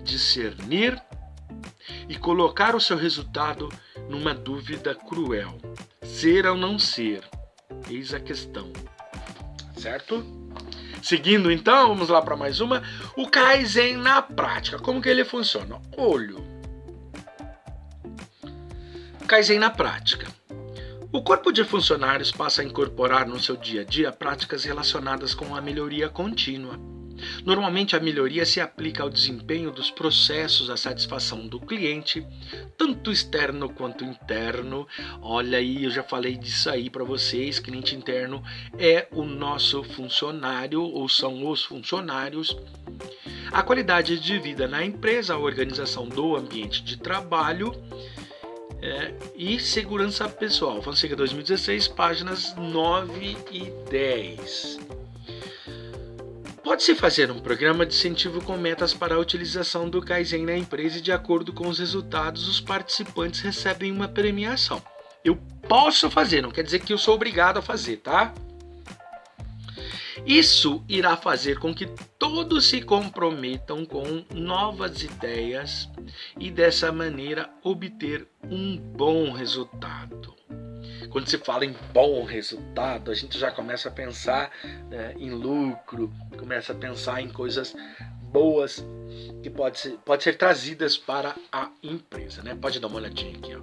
discernir e colocar o seu resultado numa dúvida cruel. Ser ou não ser? Eis a questão. Certo? Seguindo então, vamos lá para mais uma. O Kaizen na prática. Como que ele funciona? Olho. Kaizen na prática. O corpo de funcionários passa a incorporar no seu dia a dia práticas relacionadas com a melhoria contínua. Normalmente a melhoria se aplica ao desempenho dos processos, à satisfação do cliente, tanto externo quanto interno. Olha aí, eu já falei disso aí para vocês, cliente interno é o nosso funcionário ou são os funcionários. A qualidade de vida na empresa, a organização do ambiente de trabalho e segurança pessoal. Fonseca 2016, páginas 9 e 10. Pode-se fazer um programa de incentivo com metas para a utilização do Kaizen na empresa e, de acordo com os resultados, os participantes recebem uma premiação. Eu posso fazer, não quer dizer que eu sou obrigado a fazer, tá? Isso irá fazer com que todos se comprometam com novas ideias e, dessa maneira, obter um bom resultado. Quando se fala em bom resultado, a gente já começa a pensar, né, em lucro, começa a pensar em coisas boas que pode ser trazidas para a empresa, né? Pode dar uma olhadinha aqui, ó.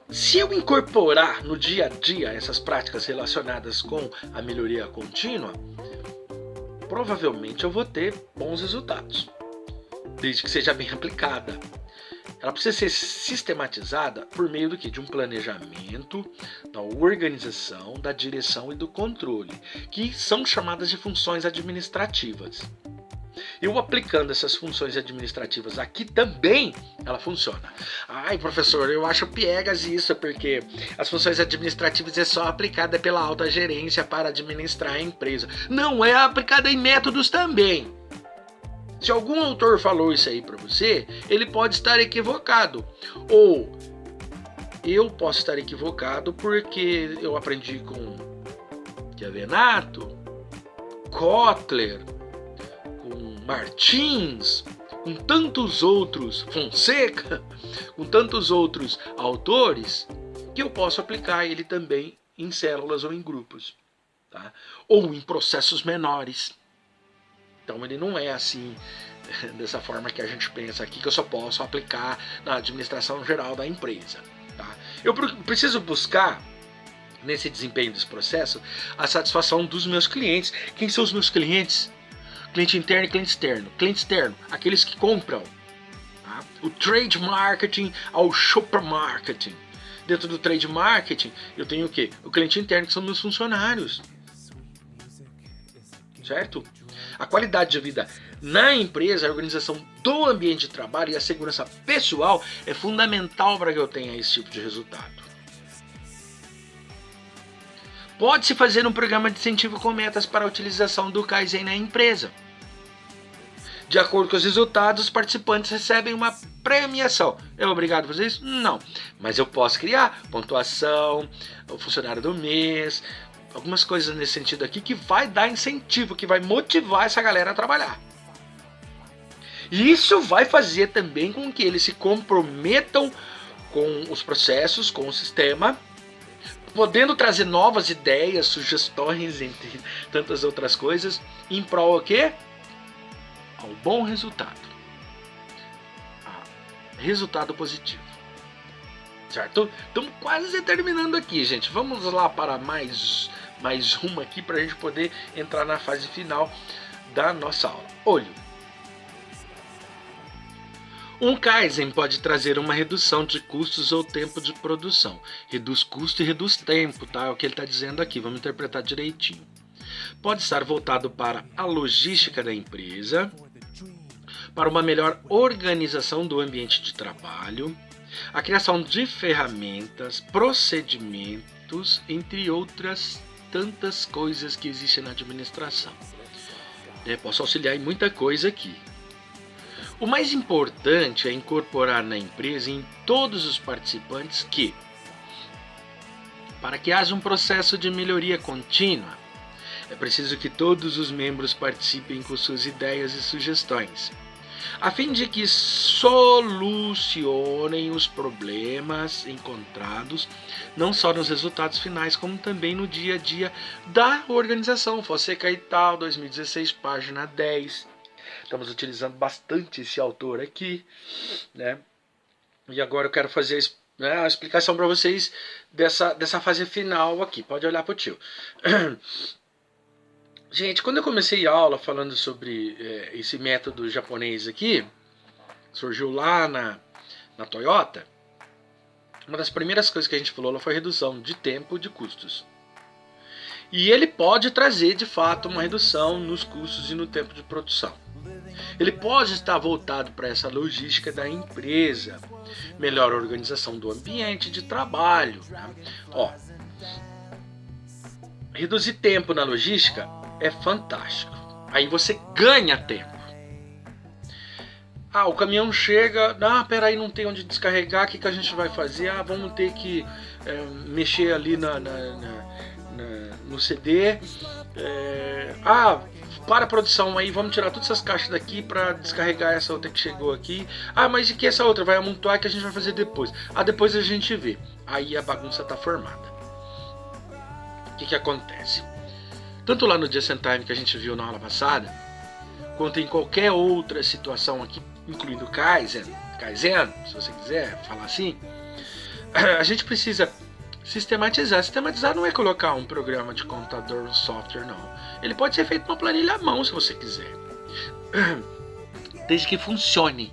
Se eu incorporar no dia a dia essas práticas relacionadas com a melhoria contínua, provavelmente eu vou ter bons resultados, desde que seja bem aplicada. Ela precisa ser sistematizada por meio do quê? De um planejamento, da organização, da direção e do controle, que são chamadas de funções administrativas. Eu aplicando essas funções administrativas aqui também, ela funciona. Ai, professor, eu acho piegas isso, porque as funções administrativas é só aplicada pela alta gerência para administrar a empresa. Não, é aplicada em métodos também. Se algum autor falou isso aí para você, ele pode estar equivocado. Ou eu posso estar equivocado porque eu aprendi com Chiavenato, Kotler, com Martins, com tantos outros, Fonseca, com tantos outros autores, que eu posso aplicar ele também em células ou em grupos, tá? Ou em processos menores. Então ele não é assim, dessa forma que a gente pensa aqui, que eu só posso aplicar na administração geral da empresa. Tá? Eu preciso buscar, nesse desempenho desse processo, a satisfação dos meus clientes. Quem são os meus clientes? Cliente interno e cliente externo. Cliente externo, aqueles que compram. Tá? O trade marketing ao shopper marketing. Dentro do trade marketing, eu tenho o quê? O cliente interno, que são meus funcionários. Certo? A qualidade de vida na empresa, a organização do ambiente de trabalho e a segurança pessoal é fundamental para que eu tenha esse tipo de resultado. Pode-se fazer um programa de incentivo com metas para a utilização do Kaizen na empresa. De acordo com os resultados, os participantes recebem uma premiação. É obrigado a fazer isso? Não. Mas eu posso criar pontuação, o funcionário do mês, algumas coisas nesse sentido aqui que vai dar incentivo, que vai motivar essa galera a trabalhar. E isso vai fazer também com que eles se comprometam com os processos, com o sistema, podendo trazer novas ideias, sugestões, entre tantas outras coisas, em prol o quê? Ao bom resultado. Resultado positivo. Certo? Estamos quase terminando aqui, gente. Vamos lá para mais uma aqui para a gente poder entrar na fase final da nossa aula. Olho. Um Kaizen pode trazer uma redução de custos ou tempo de produção. Reduz custo e reduz tempo, tá? É o que ele está dizendo aqui, vamos interpretar direitinho. Pode estar voltado para a logística da empresa, para uma melhor organização do ambiente de trabalho, a criação de ferramentas, procedimentos, entre outras tantas coisas que existem na administração. Posso auxiliar em muita coisa aqui. O mais importante é incorporar na empresa, em todos os participantes, que, para que haja um processo de melhoria contínua, é preciso que todos os membros participem com suas ideias e sugestões, a fim de que solucionem os problemas encontrados, não só nos resultados finais, como também no dia a dia da organização. Fonseca e tal, 2016, página 10. Estamos utilizando bastante esse autor aqui, né? E agora eu quero fazer a explicação para vocês dessa fase final aqui. Pode olhar para o tio. Gente, quando eu comecei a aula falando sobre esse método japonês aqui, surgiu lá na Toyota, uma das primeiras coisas que a gente falou foi a redução de tempo e de custos. E ele pode trazer, de fato, uma redução nos custos e no tempo de produção. Ele pode estar voltado para essa logística da empresa, melhor organização do ambiente de trabalho. Né? Reduzir tempo na logística é fantástico. Aí você ganha tempo. O caminhão chega, peraí, não tem onde descarregar, o que a gente vai fazer? Vamos ter que mexer ali no CD. Para a produção aí, vamos tirar todas essas caixas daqui para descarregar essa outra que chegou aqui. Mas e que essa outra vai amontoar que a gente vai fazer depois? Depois a gente vê. Aí a bagunça está formada. O que acontece? Tanto lá no Just in Time que a gente viu na aula passada, quanto em qualquer outra situação aqui, incluindo Kaizen, se você quiser falar assim, a gente precisa Sistematizar. Sistematizar não é colocar um programa de computador, um software, não. Ele pode ser feito numa planilha à mão, se você quiser. Desde que funcione.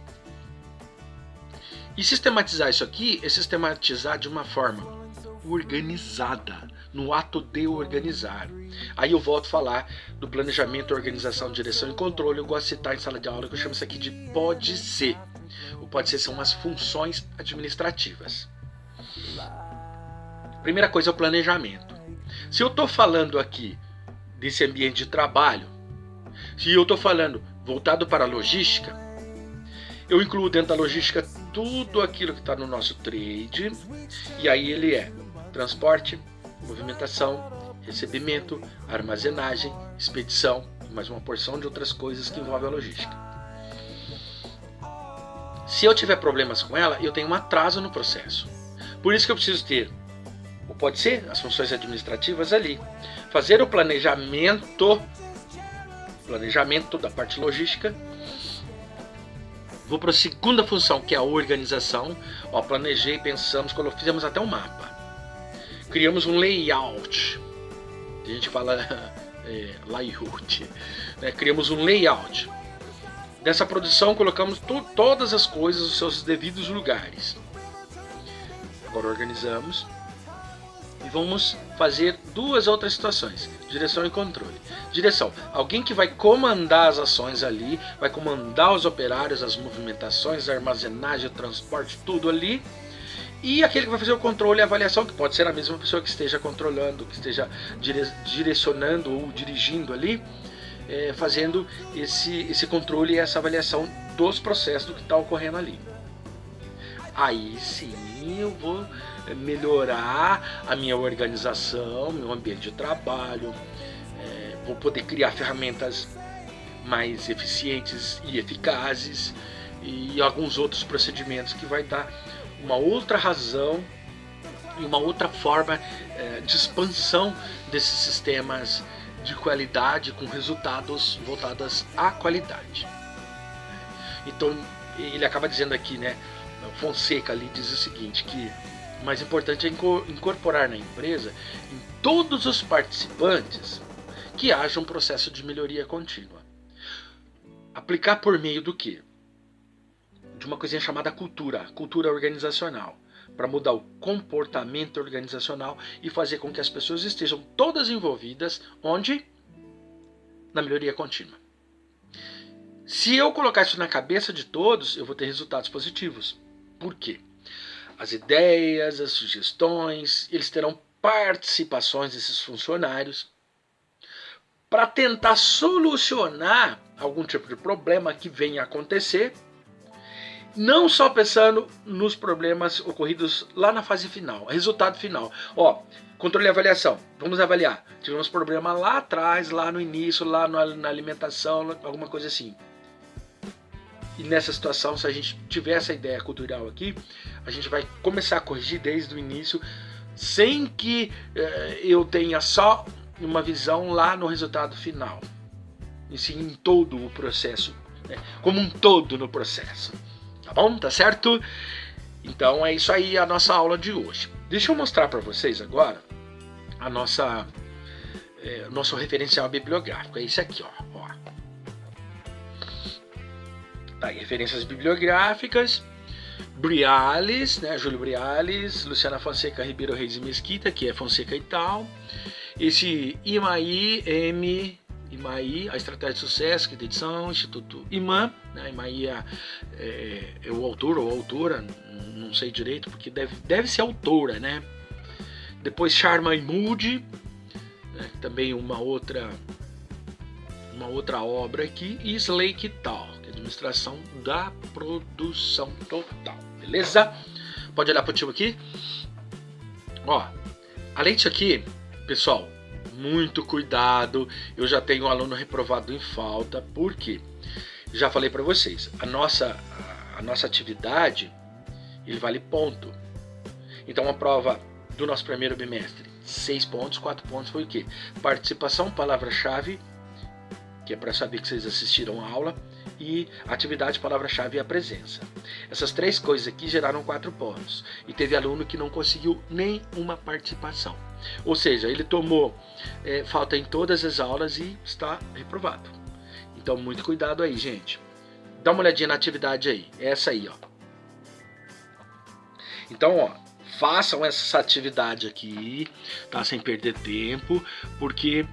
E sistematizar isso aqui é sistematizar de uma forma organizada, no ato de organizar. Aí eu volto a falar do planejamento, organização, direção e controle. Eu gosto de citar em sala de aula que eu chamo isso aqui de pode ser. O pode ser são as funções administrativas. Primeira coisa é o planejamento. Se eu estou falando aqui desse ambiente de trabalho, se eu estou falando voltado para a logística, eu incluo dentro da logística tudo aquilo que está no nosso trade, e aí ele é transporte, movimentação, recebimento, armazenagem, expedição, e mais uma porção de outras coisas que envolvem a logística. Se eu tiver problemas com ela, eu tenho um atraso no processo. Por isso que eu preciso ter, ou pode ser, as funções administrativas ali. Fazer o planejamento da parte logística. Vou para a segunda função, que é a organização. Ó, planejei, pensamos, fizemos até um mapa. Criamos um layout. A gente fala layout. Né? Criamos um layout. Dessa produção colocamos todas as coisas nos seus devidos lugares. Agora organizamos. E vamos fazer duas outras situações. Direção e controle. Direção. Alguém que vai comandar as ações ali, vai comandar os operários, as movimentações, a armazenagem, o transporte, tudo ali. E aquele que vai fazer o controle e a avaliação, que pode ser a mesma pessoa que esteja controlando, que esteja direcionando ou dirigindo ali, fazendo esse controle e essa avaliação dos processos do que está ocorrendo ali. Aí sim eu vou melhorar a minha organização, meu ambiente de trabalho, vou poder criar ferramentas mais eficientes e eficazes e alguns outros procedimentos que vai dar uma outra razão e uma outra forma de expansão desses sistemas de qualidade com resultados voltados à qualidade. Então ele acaba dizendo aqui, né, Fonseca ali diz o seguinte, que o mais importante é incorporar na empresa, em todos os participantes, que haja um processo de melhoria contínua. Aplicar por meio do quê? De uma coisinha chamada cultura organizacional, para mudar o comportamento organizacional e fazer com que as pessoas estejam todas envolvidas, onde? Na melhoria contínua. Se eu colocar isso na cabeça de todos, eu vou ter resultados positivos. Por quê? As ideias, as sugestões, eles terão participações desses funcionários para tentar solucionar algum tipo de problema que venha a acontecer, não só pensando nos problemas ocorridos lá na fase final, resultado final. Ó, controle e avaliação, vamos avaliar. Tivemos problema lá atrás, lá no início, lá na alimentação, alguma coisa assim. E nessa situação, se a gente tiver essa ideia cultural aqui, a gente vai começar a corrigir desde o início, sem que eu tenha só uma visão lá no resultado final, e sim em todo o processo, né? Como um todo no processo. Tá bom? Tá certo? Então é isso aí a nossa aula de hoje. Deixa eu mostrar para vocês agora a nosso referencial bibliográfico. É esse aqui, ó. Tá aí, referências bibliográficas. Briales, né? Júlio Briales, Luciana Fonseca Ribeiro Reis e Mesquita, que é Fonseca e tal. Esse IMAI, a Estratégia de Sucesso, que é de edição, Instituto IMAN, né? IMAI é o autor ou autora, não sei direito, porque deve ser autora, né? Depois Sharma e Moody, né? Também uma outra obra aqui, e Slake e tal, que é Administração da Produção Total, beleza? Pode olhar para o tio aqui. Ó, além disso aqui, pessoal, muito cuidado. Eu já tenho um aluno reprovado em falta, porque já falei para vocês, a nossa atividade, ele vale ponto. Então a prova do nosso primeiro bimestre, 6 pontos, 4 pontos foi o quê? Participação, palavra-chave que é para saber que vocês assistiram a aula, e atividade, palavra-chave e a presença. Essas 3 coisas aqui geraram 4 pontos. E teve aluno que não conseguiu nenhuma participação. Ou seja, ele tomou falta em todas as aulas e está reprovado. Então, muito cuidado aí, gente. Dá uma olhadinha na atividade aí. Essa aí, ó. Então, ó, façam essa atividade aqui, tá? Sem perder tempo, porque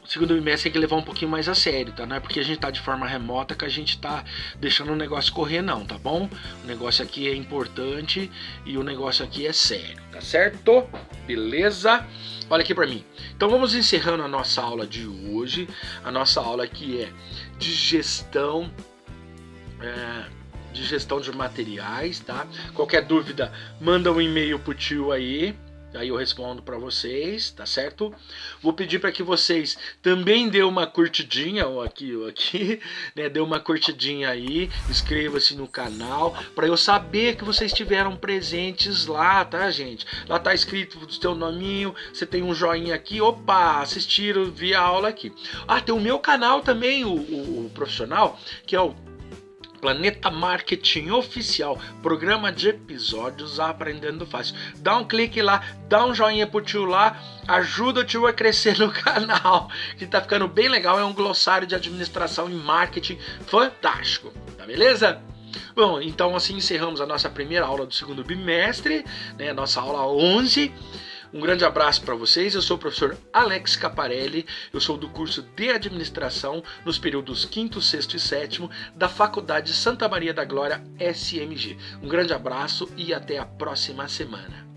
o segundo bimestre tem que levar um pouquinho mais a sério, tá? Não é porque a gente tá de forma remota que a gente tá deixando o negócio correr, não, tá bom? O negócio aqui é importante e o negócio aqui é sério, tá certo? Beleza? Olha aqui pra mim. Então vamos encerrando a nossa aula de hoje. A nossa aula aqui é de gestão de materiais, tá? Qualquer dúvida, manda um e-mail pro tio aí eu respondo para vocês, tá certo? Vou pedir para que vocês também dê uma curtidinha, ou aqui, né? Dê uma curtidinha aí, inscreva-se no canal, para eu saber que vocês estiveram presentes lá, tá, gente? Lá tá escrito o seu nominho, você tem um joinha aqui, opa, assistiram, vi a aula aqui. Tem o meu canal também, o profissional, que é o Planeta Marketing Oficial, programa de episódios Aprendendo Fácil. Dá um clique lá, dá um joinha pro tio lá, ajuda o tio a crescer no canal, que tá ficando bem legal, é um glossário de administração e marketing fantástico, tá beleza? Bom, então assim encerramos a nossa primeira aula do segundo bimestre, né, nossa aula 11. Um grande abraço para vocês, eu sou o professor Alex Caparelli, eu sou do curso de administração nos períodos 5º, 6º e 7º da Faculdade Santa Maria da Glória SMG. Um grande abraço e até a próxima semana.